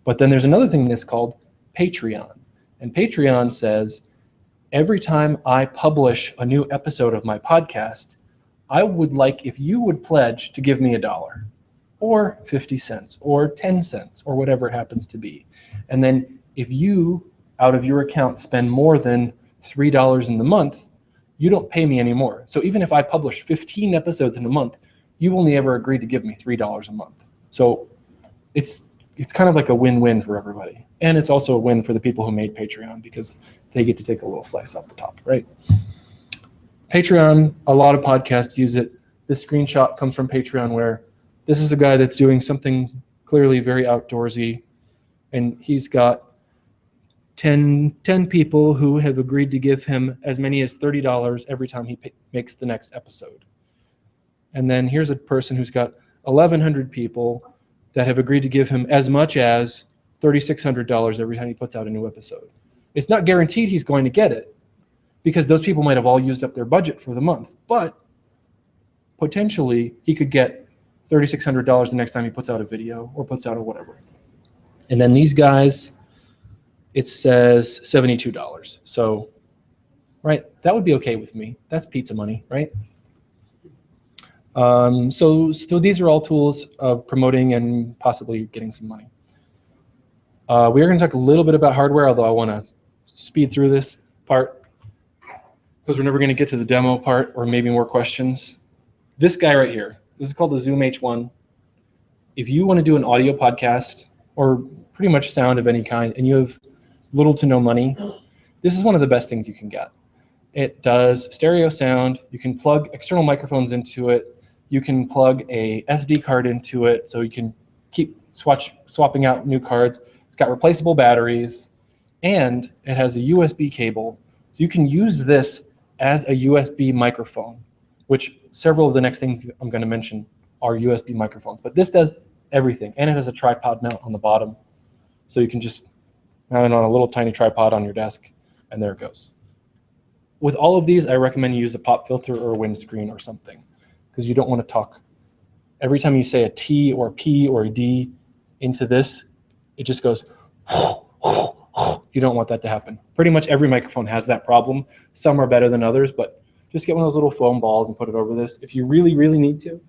But then there's another thing that's called Patreon. And Patreon says, every time I publish a new episode of my podcast, I would like if you would pledge to give me $1 or 50 cents or 10 cents or whatever it happens to be. And then if you, out of your account, spend more than $3 in the month, you don't pay me anymore. So even if I publish 15 episodes in a month, you've only ever agreed to give me $3 a month. So it's kind of like a win-win for everybody. And it's also a win for the people who made Patreon, because they get to take a little slice off the top, right? Patreon, a lot of podcasts use it. This screenshot comes from Patreon, where this is a guy that's doing something clearly very outdoorsy, and he's got 10 people who have agreed to give him as many as $30 every time he makes the next episode. And then here's a person who's got 1,100 people that have agreed to give him as much as $3,600 every time he puts out a new episode. It's not guaranteed he's going to get it, because those people might have all used up their budget for the month, but potentially he could get $3,600 the next time he puts out a video or puts out a whatever. And then these guys, it says $72. So, right, that would be okay with me. That's pizza money, right? So these are all tools of promoting and possibly getting some money. We are going to talk a little bit about hardware, although I want to speed through this part because we're never going to get to the demo part or maybe more questions. This guy right here, this is called the Zoom H1. If you want to do an audio podcast or pretty much sound of any kind and you have little to no money, this is one of the best things you can get. It does stereo sound. You can plug external microphones into it. You can plug a SD card into it so you can keep swapping out new cards. It's got replaceable batteries, and it has a USB cable. So you can use this as a USB microphone, which several of the next things I'm going to mention are USB microphones. But this does everything, and it has a tripod mount on the bottom. So you can just mount it on a little tiny tripod on your desk, and there it goes. With all of these, I recommend you use a pop filter or a windscreen or something, because you don't want to talk. Every time you say a T or a P or a D into this, it just goes, you don't want that to happen. Pretty much every microphone has that problem. Some are better than others, but just get one of those little foam balls and put it over this. If you really, really need to,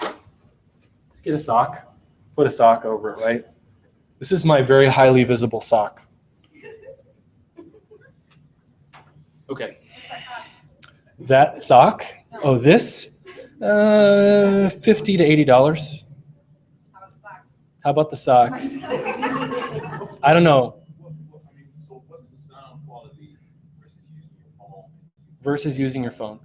just get a sock, put a sock over it, right? This is my very highly visible sock. Okay. That sock, oh, this, $50 to $80. How about the sock? I don't know. So what's the sound quality Versus using your phone?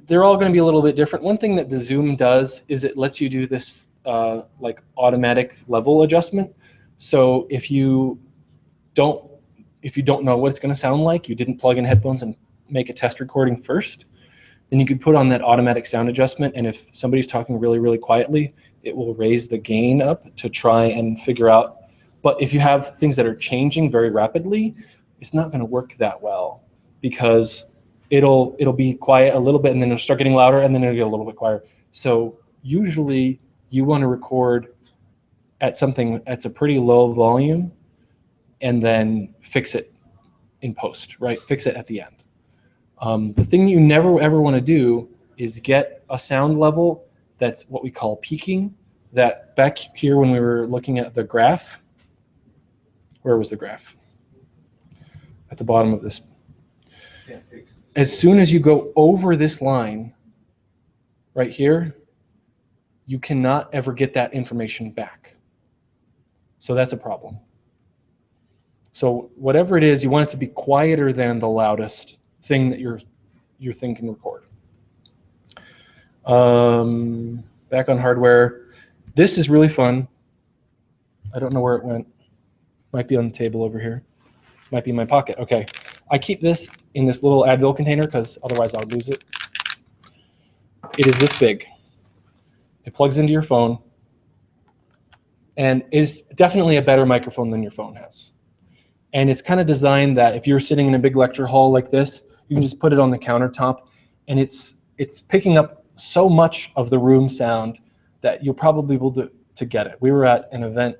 They're all going to be a little bit different. One thing that the Zoom does is it lets you do this like automatic level adjustment. So if you don't know what it's going to sound like, you didn't plug in headphones and make a test recording first, then you could put on that automatic sound adjustment. And if somebody's talking really, really quietly, it will raise the gain up to try and figure out. But if you have things that are changing very rapidly, it's not going to work that well because it'll be quiet a little bit and then it'll start getting louder and then it'll get a little bit quieter. So usually you want to record at something that's a pretty low volume and then fix it in post, right? Fix it at the end. The thing you never ever want to do is get a sound level that's what we call peaking. That back here when we were looking at the graph, where was the graph? At the bottom of this. As soon as you go over this line right here, you cannot ever get that information back. So that's a problem. So whatever it is, you want it to be quieter than the loudest thing that your thing can record. Back on hardware. This is really fun. I don't know where it went. Might be on the table over here. Might be in my pocket. Okay. I keep this in this little Advil container because otherwise I'll lose it. It is this big. It plugs into your phone. And it's definitely a better microphone than your phone has. And it's kind of designed that if you're sitting in a big lecture hall like this, you can just put it on the countertop. And it's picking up so much of the room sound that you'll probably be able to get it. We were at an event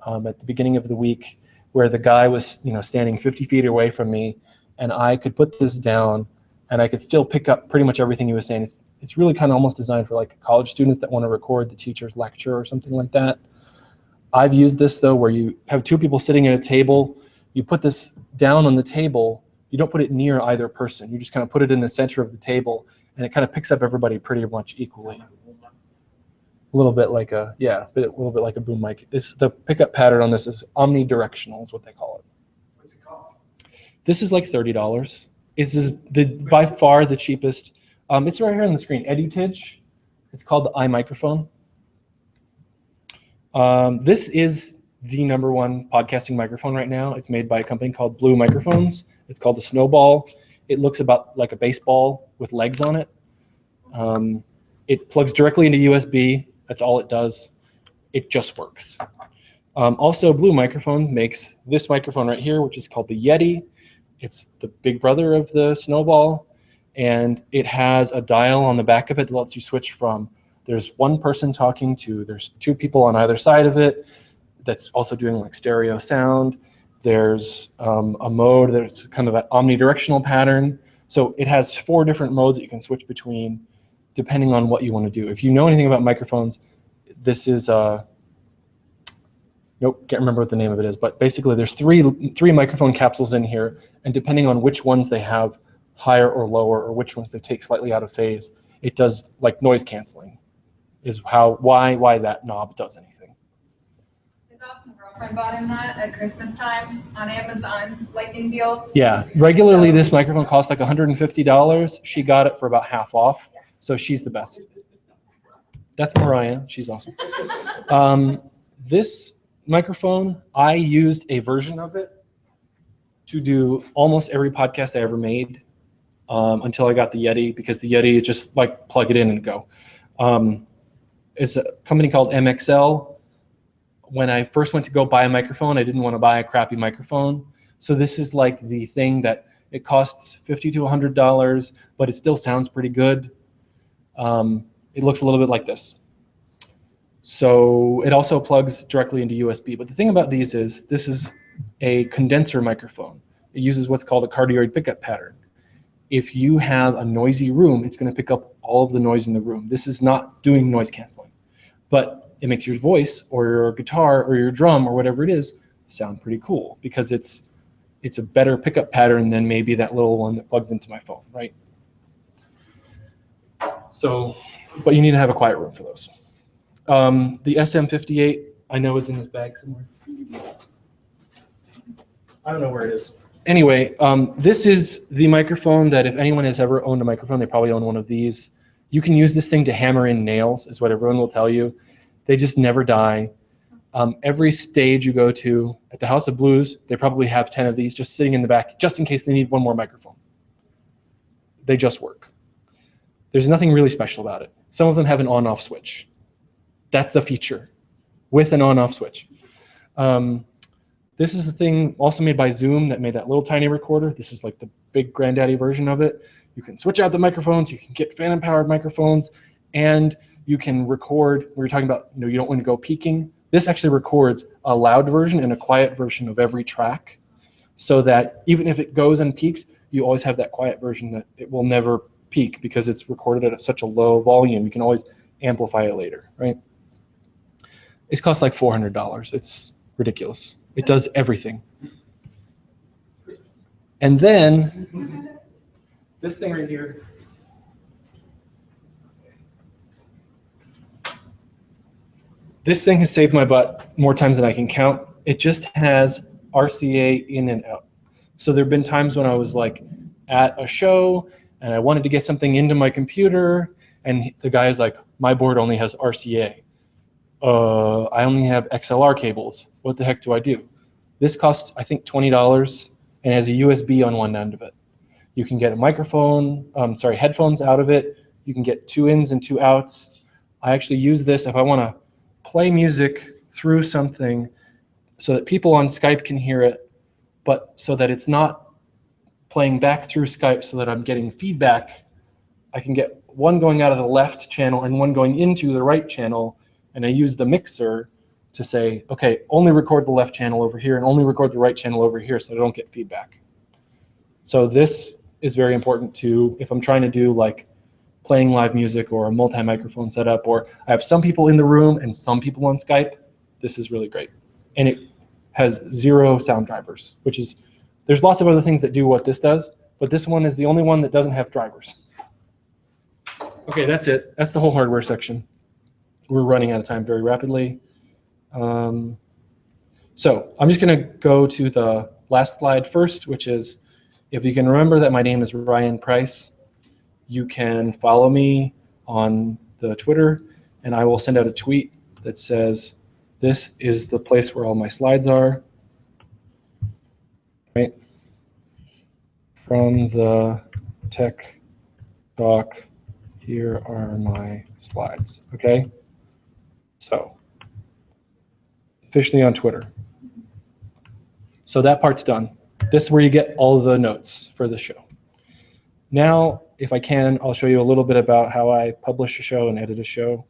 at the beginning of the week where the guy was standing 50 feet away from me, and I could put this down and I could still pick up pretty much everything he was saying. It's really kind of almost designed for like college students that want to record the teacher's lecture or something like that. I've used this though where you have two people sitting at a table, you put this down on the table, you don't put it near either person, you just kind of put it in the center of the table and it kind of picks up everybody pretty much equally. A little bit like a boom mic. The pickup pattern on this is omnidirectional is what they call it. What's it cost? This is like $30. This is by far the cheapest. It's right here on the screen. EduTidge. It's called the iMicrophone. This is the -- podcasting microphone right now. It's made by a company called Blue Microphones. It's called the Snowball. It looks about like a baseball with legs on it. It plugs directly into USB. That's all it does. It just works. Also, Blue Microphone makes this microphone right here, which is called the Yeti. It's the big brother of the Snowball. And it has a dial on the back of it that lets you switch from there's one person talking to there's two people on either side of it that's also doing like stereo sound. There's a mode that's kind of an omnidirectional pattern. So it has 4 different modes that you can switch between depending on what you want to do. If you know anything about microphones, this is, nope, can't remember what the name of it is, but basically there's three microphone capsules in here, and depending on which ones they have higher or lower, or which ones they take slightly out of phase, it does like noise canceling, is why that knob does anything. His awesome girlfriend bought him that at Christmas time on Amazon, lightning deals. Yeah, regularly this microphone costs like $150. She got it for about half off, so she's the best. That's Mariah, she's awesome. This microphone, I used a version of it to do almost every podcast I ever made until I got the Yeti, because the Yeti, just like plug it in and go. It's a company called MXL. When I first went to go buy a microphone, I didn't want to buy a crappy microphone. So this is like the thing that it costs $50 to $100, but it still sounds pretty good. It looks a little bit like this. So it also plugs directly into USB. But the thing about these is this is a condenser microphone. It uses what's called a cardioid pickup pattern. If you have a noisy room, it's going to pick up all of the noise in the room. This is not doing noise canceling, but it makes your voice or your guitar or your drum or whatever it is sound pretty cool, because it's a better pickup pattern than maybe that little one that plugs into my phone, right? So, but you need to have a quiet room for those. The SM58, I know, is in this bag somewhere. I don't know where it is. Anyway, this is the microphone that if anyone has ever owned a microphone, they probably own one of these. You can use this thing to hammer in nails, is what everyone will tell you. They just never die. Every stage you go to at the House of Blues, they probably have 10 of these just sitting in the back, just in case they need one more microphone. They just work. There's nothing really special about it. Some of them have an on-off switch. That's the feature, with an on-off switch. This is the thing also made by Zoom that made that little tiny recorder. This is like the big granddaddy version of it. You can switch out the microphones, you can get phantom-powered microphones, and you can record. We were talking about, you don't want to go peaking. This actually records a loud version and a quiet version of every track, so that even if it goes and peaks, you always have that quiet version that it will never peak because it's recorded at such a low volume. You can always amplify it later, right? It costs like $400. It's ridiculous. It does everything. And then this thing right here. This thing has saved my butt more times than I can count. It just has RCA in and out. So there have been times when I was like at a show and I wanted to get something into my computer, and the guy's like, my board only has RCA. I only have XLR cables. What the heck do I do? This costs, I think, $20 and has a USB on one end of it. You can get a microphone, headphones out of it. You can get 2 ins and 2 outs. I actually use this if I want to play music through something so that people on Skype can hear it, but so that it's not playing back through Skype so that I'm getting feedback. I can get one going out of the left channel and one going into the right channel, and I use the mixer to say, okay, only record the left channel over here and only record the right channel over here so I don't get feedback. So this is very important too if I'm trying to do like playing live music or a multi-microphone setup, or I have some people in the room and some people on Skype. This is really great. And it has 0 sound drivers, which is, there's lots of other things that do what this does, but this one is the only one that doesn't have drivers. Okay, that's it. That's the whole hardware section. We're running out of time very rapidly. So I'm just going to go to the last slide first, which is, if you can remember that my name is Ryan Price, you can follow me on the Twitter, and I will send out a tweet that says, this is the place where all my slides are. Right? From the tech talk, here are my slides. Okay? So, officially on Twitter. So that part's done. This is where you get all the notes for the show. Now, if I can, I'll show you a little bit about how I publish a show and edit a show.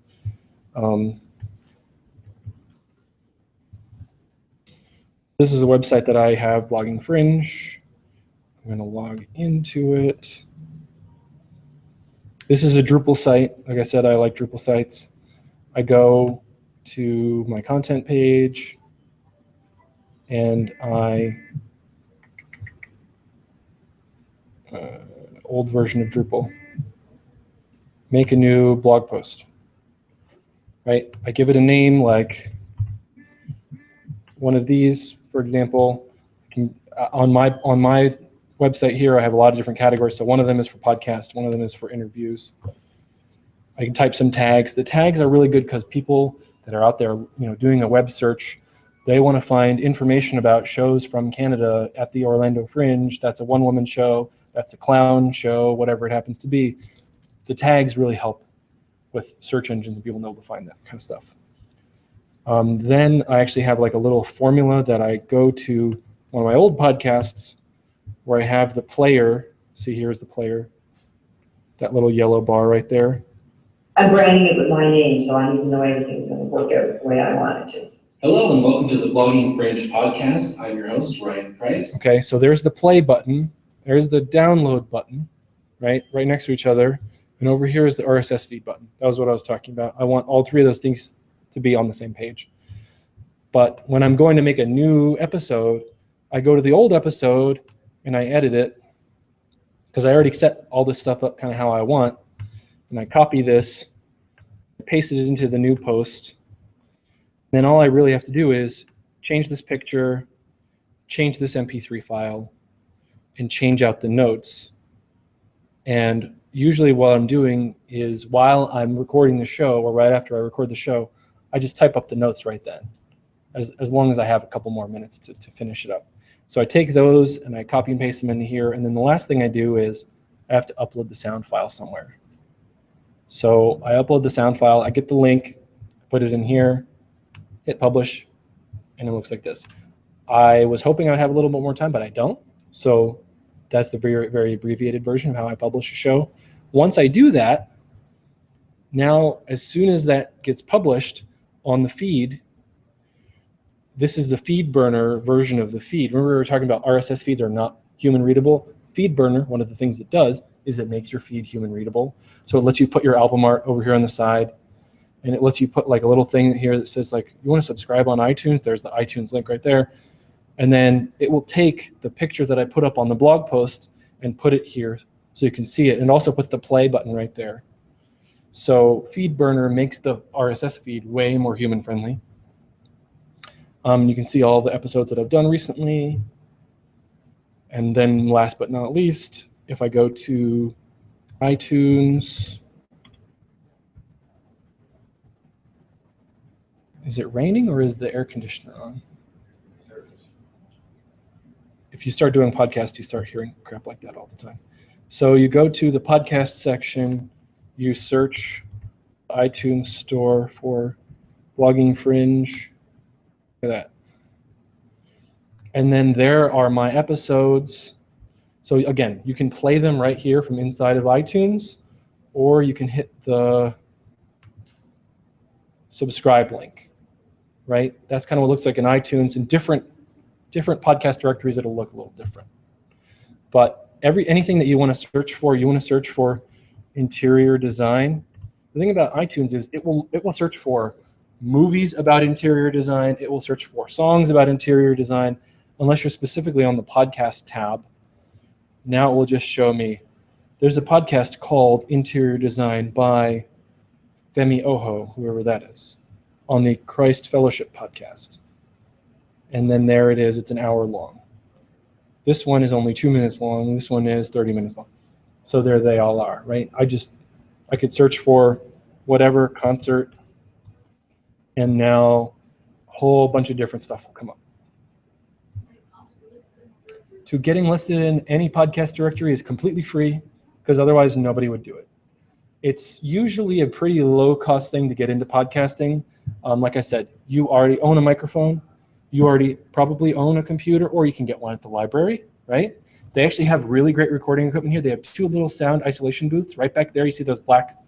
This is a website that I have, blogging Fringe. I'm going to log into it. This is a Drupal site. Like I said, I like Drupal sites. I go to my content page, and I old version of Drupal. Make a new blog post. Right? I give it a name like one of these, for example. On my website here, I have a lot of different categories. So one of them is for podcasts, one of them is for interviews. I can type some tags. The tags are really good because people that are out there, doing a web search, they want to find information about shows from Canada at the Orlando Fringe. That's a one-woman show. That's a clown show, whatever it happens to be. The tags really help with search engines and people know to find that kind of stuff. Then I actually have like a little formula that I go to one of my old podcasts where I have the player. See, here's the player. That little yellow bar right there. I'm branding it with my name, so I need to know everything's going to work out the way I want it to. Hello and welcome to the Blogging Fringe podcast. I'm your host, Ryan Price. Okay, so there's the play button. There's the download button, right next to each other. And over here is the RSS feed button. That was what I was talking about. I want all three of those things to be on the same page. But when I'm going to make a new episode, I go to the old episode and I edit it because I already set all this stuff up kind of how I want. And I copy this, paste it into the new post. Then all I really have to do is change this picture, change this MP3 file, and change out the notes. And usually what I'm doing is while I'm recording the show or right after I record the show, I just type up the notes right then, as long as I have a couple more minutes to finish it up. So I take those and I copy and paste them into here. And then the last thing I do is I have to upload the sound file somewhere. So I upload the sound file, I get the link, put it in here, hit publish, and it looks like this. I was hoping I'd have a little bit more time, but I don't. So that's the very, very abbreviated version of how I publish a show. Once I do that, now as soon as that gets published on the feed, this is the feed burner version of the feed. Remember we were talking about RSS feeds are not human readable? Feed burner, one of the things it does is it makes your feed human readable. So it lets you put your album art over here on the side, and it lets you put like a little thing here that says like, you want to subscribe on iTunes? There's the iTunes link right there. And then it will take the picture that I put up on the blog post and put it here so you can see it. And also puts the play button right there. So feed burner makes the RSS feed way more human friendly. You can see all the episodes that I've done recently. And then last but not least, if I go to iTunes, is it raining or is the air conditioner on? If you start doing podcasts, you start hearing crap like that all the time. So you go to the podcast section, you search iTunes store for Blogging Fringe. Look at that. And then there are my episodes. So again, you can play them right here from inside of iTunes, or you can hit the subscribe link, right? That's kind of what it looks like in iTunes. In different podcast directories, it'll look a little different. But anything that you want to search for, you want to search for interior design. The thing about iTunes is it will search for movies about interior design. It will search for songs about interior design, unless you're specifically on the podcast tab. Now it will just show me there's a podcast called Interior Design by Femi Oho, whoever that is, on the Christ Fellowship podcast. And then there it is, it's an hour long. This one is only 2 minutes long. This one is 30 minutes long. So there they all are, right? I could search for whatever concert, and now a whole bunch of different stuff will come up. To getting listed in any podcast directory is completely free, because otherwise nobody would do it. It's usually a pretty low-cost thing to get into podcasting. Like I said, you already own a microphone. You already probably own a computer, or you can get one at the library, right? They actually have really great recording equipment here. They have 2 little sound isolation booths right back there. You see those black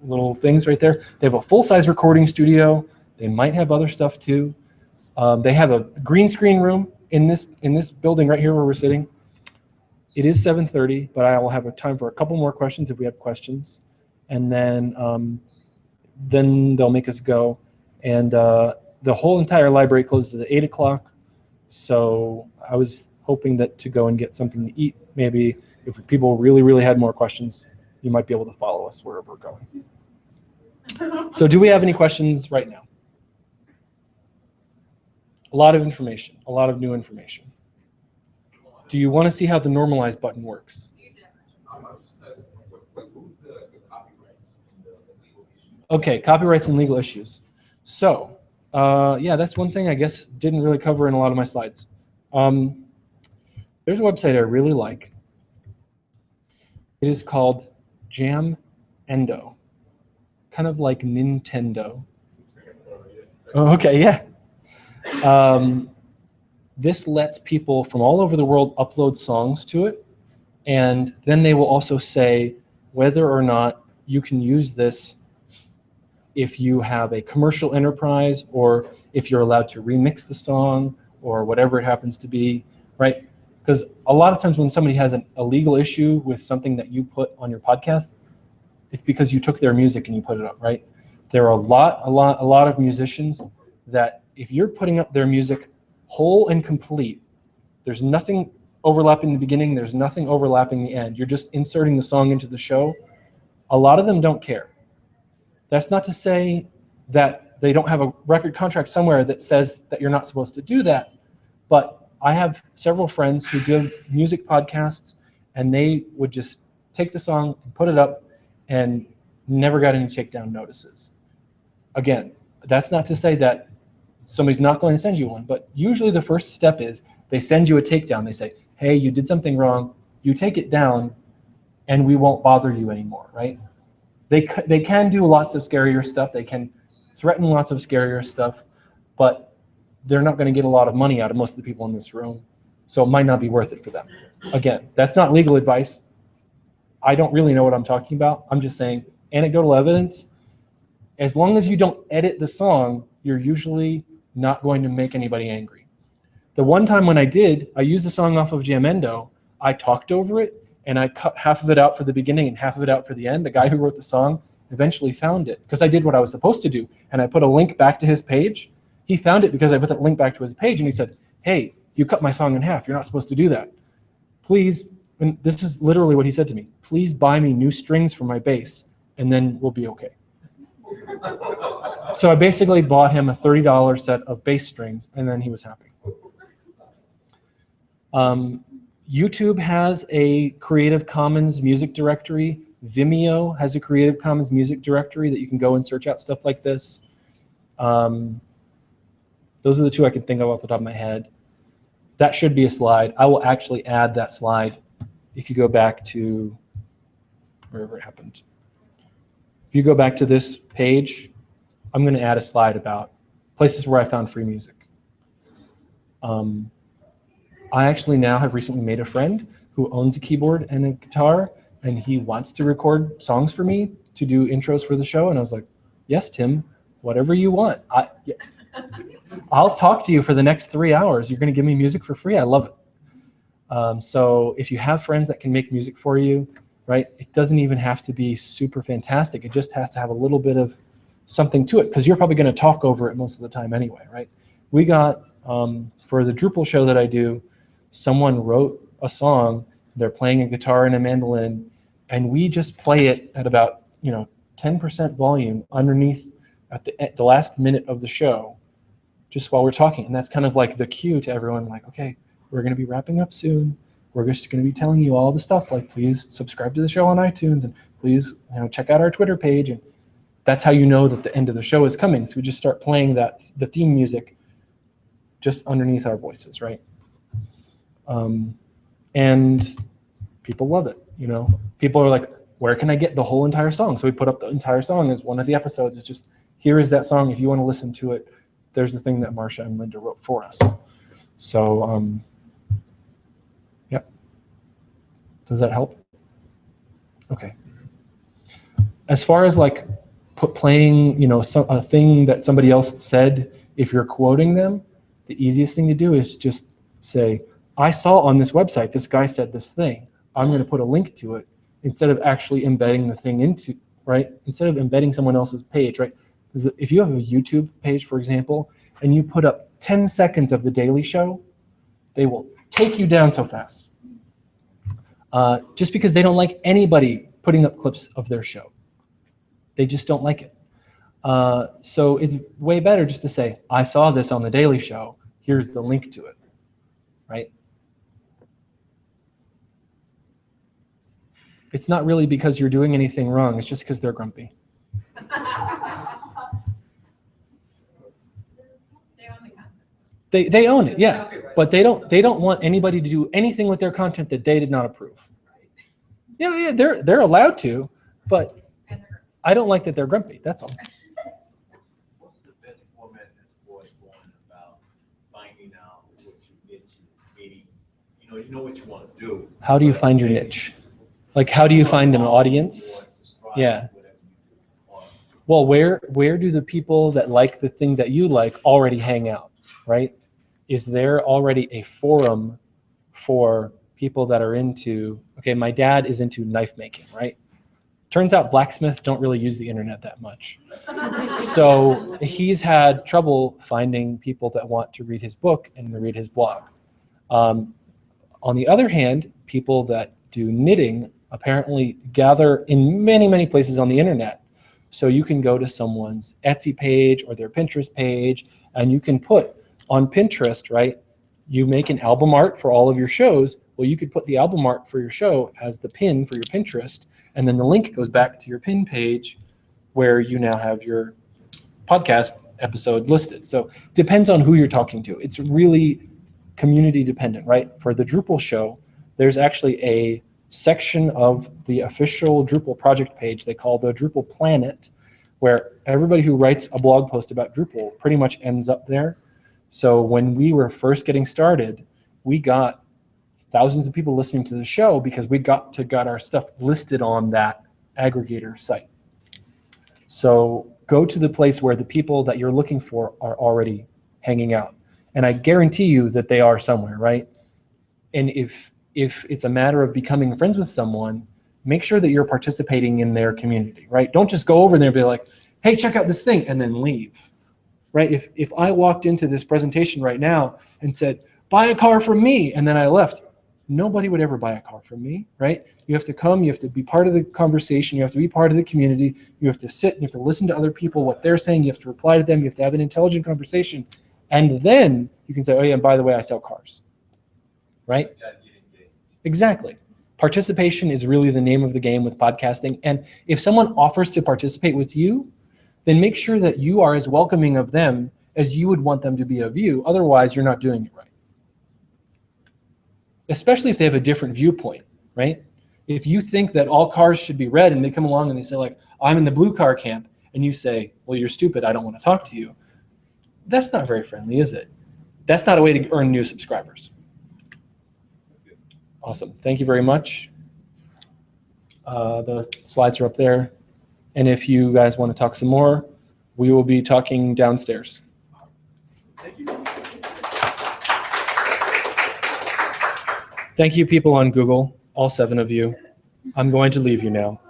little things right there? They have a full-size recording studio. They might have other stuff too. They have a green screen room in this building right here where we're sitting. It is 7:30, but I will have a time for a couple more questions if we have questions, and then they'll make us go. And the whole entire library closes at 8 o'clock. So I was hoping that to go and get something to eat. Maybe if people really had more questions, you might be able to follow us wherever we're going. So do we have any questions right now? A lot of information, a lot of new information. Do you want to see how the normalize button works? Okay, copyrights and legal issues. So, yeah, that's one thing I guess didn't really cover in a lot of my slides. There's a website I really like. It is called Jamendo, kind of like Nintendo. Oh, okay, yeah. This lets people from all over the world upload songs to it, and then they will also say whether or not you can use this if you have a commercial enterprise or if you're allowed to remix the song or whatever it happens to be, right? Because a lot of times when somebody has a legal issue with something that you put on your podcast, it's because you took their music and you put it up, right? There are a lot of musicians that if you're putting up their music whole and complete, there's nothing overlapping the beginning, there's nothing overlapping the end, you're just inserting the song into the show, a lot of them don't care. That's not to say that they don't have a record contract somewhere that says that you're not supposed to do that, but I have several friends who do music podcasts and they would just take the song and put it up and never got any takedown notices. Again, that's not to say that somebody's not going to send you one, but usually the first step is they send you a takedown. They say, hey, you did something wrong. You take it down and we won't bother you anymore, right? They can do lots of scarier stuff. They can threaten lots of scarier stuff, but they're not going to get a lot of money out of most of the people in this room. So it might not be worth it for them. Again, that's not legal advice. I don't really know what I'm talking about. I'm just saying anecdotal evidence. As long as you don't edit the song, you're usually not going to make anybody angry. The one time when I did, I used the song off of Jamendo. I talked over it, and I cut half of it out for the beginning and half of it out for the end. The guy who wrote the song eventually found it because I did what I was supposed to do, and I put a link back to his page. He found it because I put that link back to his page, and he said, hey, you cut my song in half. You're not supposed to do that. Please, and this is literally what he said to me, please buy me new strings for my bass, and then we'll be okay. So I basically bought him a $30 set of bass strings, and then he was happy. YouTube has a Creative Commons music directory. Vimeo has a Creative Commons music directory that you can go and search out stuff like this. Those are the two I can think of off the top of my head. That should be a slide. I will actually add that slide if you go back to wherever it happened. If you go back to this page, I'm going to add a slide about places where I found free music. I actually now have recently made a friend who owns a keyboard and a guitar, and he wants to record songs for me to do intros for the show. And I was like, yes, Tim, whatever you want. I'll talk to you for the next 3 hours. You're going to give me music for free. I love it. So if you have friends that can make music for you, right, it doesn't even have to be super fantastic. It just has to have a little bit of something to it because you're probably going to talk over it most of the time anyway, right? We got, for the Drupal show that I do, someone wrote a song, they're playing a guitar and a mandolin, and we just play it at about 10% volume underneath at the last minute of the show, just while we're talking. And that's kind of like the cue to everyone, like, okay, we're going to be wrapping up soon. We're just going to be telling you all the stuff, like please subscribe to the show on iTunes, and please check out our Twitter page. And that's how you know that the end of the show is coming. So we just start playing the theme music just underneath our voices, right? And people love it. People are like, where can I get the whole entire song? So we put up the entire song as one of the episodes. It's just, here is that song. If you want to listen to it, there's the thing that Marcia and Linda wrote for us. So, yep. Does that help? Okay. As far as like playing, a thing that somebody else said, if you're quoting them, the easiest thing to do is just say, I saw on this website, this guy said this thing. I'm going to put a link to it instead of actually embedding the thing into, right? Instead of embedding someone else's page, right? Because if you have a YouTube page, for example, and you put up 10 seconds of The Daily Show, they will take you down so fast. Just because they don't like anybody putting up clips of their show. They just don't like it. So it's way better just to say, I saw this on The Daily Show. Here's the link to it, right? It's not really because you're doing anything wrong. It's just because they're grumpy. They own it, yeah. But they don't want anybody to do anything with their content that they did not approve. Yeah, they're allowed to, but I don't like that they're grumpy. That's all. What's the best format that's going about finding out what your niche is? Meaning, you know what you want to do. How do you find your niche? Like, how do you find an audience? Yeah. Well, where do the people that like the thing that you like already hang out, right? Is there already a forum for people that are into, okay, my dad is into knife making, right? Turns out blacksmiths don't really use the internet that much. So he's had trouble finding people that want to read his book and read his blog. On the other hand, people that do knitting apparently gather in many, many places on the internet. So you can go to someone's Etsy page or their Pinterest page, and you can put on Pinterest, right? You make an album art for all of your shows. Well, you could put the album art for your show as the pin for your Pinterest, and then the link goes back to your pin page where you now have your podcast episode listed. So it depends on who you're talking to. It's really community dependent, right? For the Drupal show, there's actually a section of the official Drupal project page they call the Drupal Planet, where everybody who writes a blog post about Drupal pretty much ends up there. So when we were first getting started, we got thousands of people listening to the show because we got our stuff listed on that aggregator site. So go to the place where the people that you're looking for are already hanging out. And I guarantee you that they are somewhere, right? And if it's a matter of becoming friends with someone, make sure that you're participating in their community, right? Don't just go over there and be like, hey, check out this thing, and then leave, right? If I walked into this presentation right now and said, buy a car from me, and then I left, nobody would ever buy a car from me, right? You have to come, you have to be part of the conversation, you have to be part of the community, you have to sit, you have to listen to other people, what they're saying, you have to reply to them, you have to have an intelligent conversation, and then you can say, oh yeah, and by the way, I sell cars, right? Exactly. Participation is really the name of the game with podcasting. And if someone offers to participate with you, then make sure that you are as welcoming of them as you would want them to be of you. Otherwise, you're not doing it right. Especially if they have a different viewpoint, right? If you think that all cars should be red and they come along and they say like, I'm in the blue car camp, and you say, well, you're stupid, I don't want to talk to you. That's not very friendly, is it? That's not a way to earn new subscribers. Awesome. Thank you very much. The slides are up there. And if you guys want to talk some more, we will be talking downstairs. Thank you, people on Google, all 7 of you. I'm going to leave you now.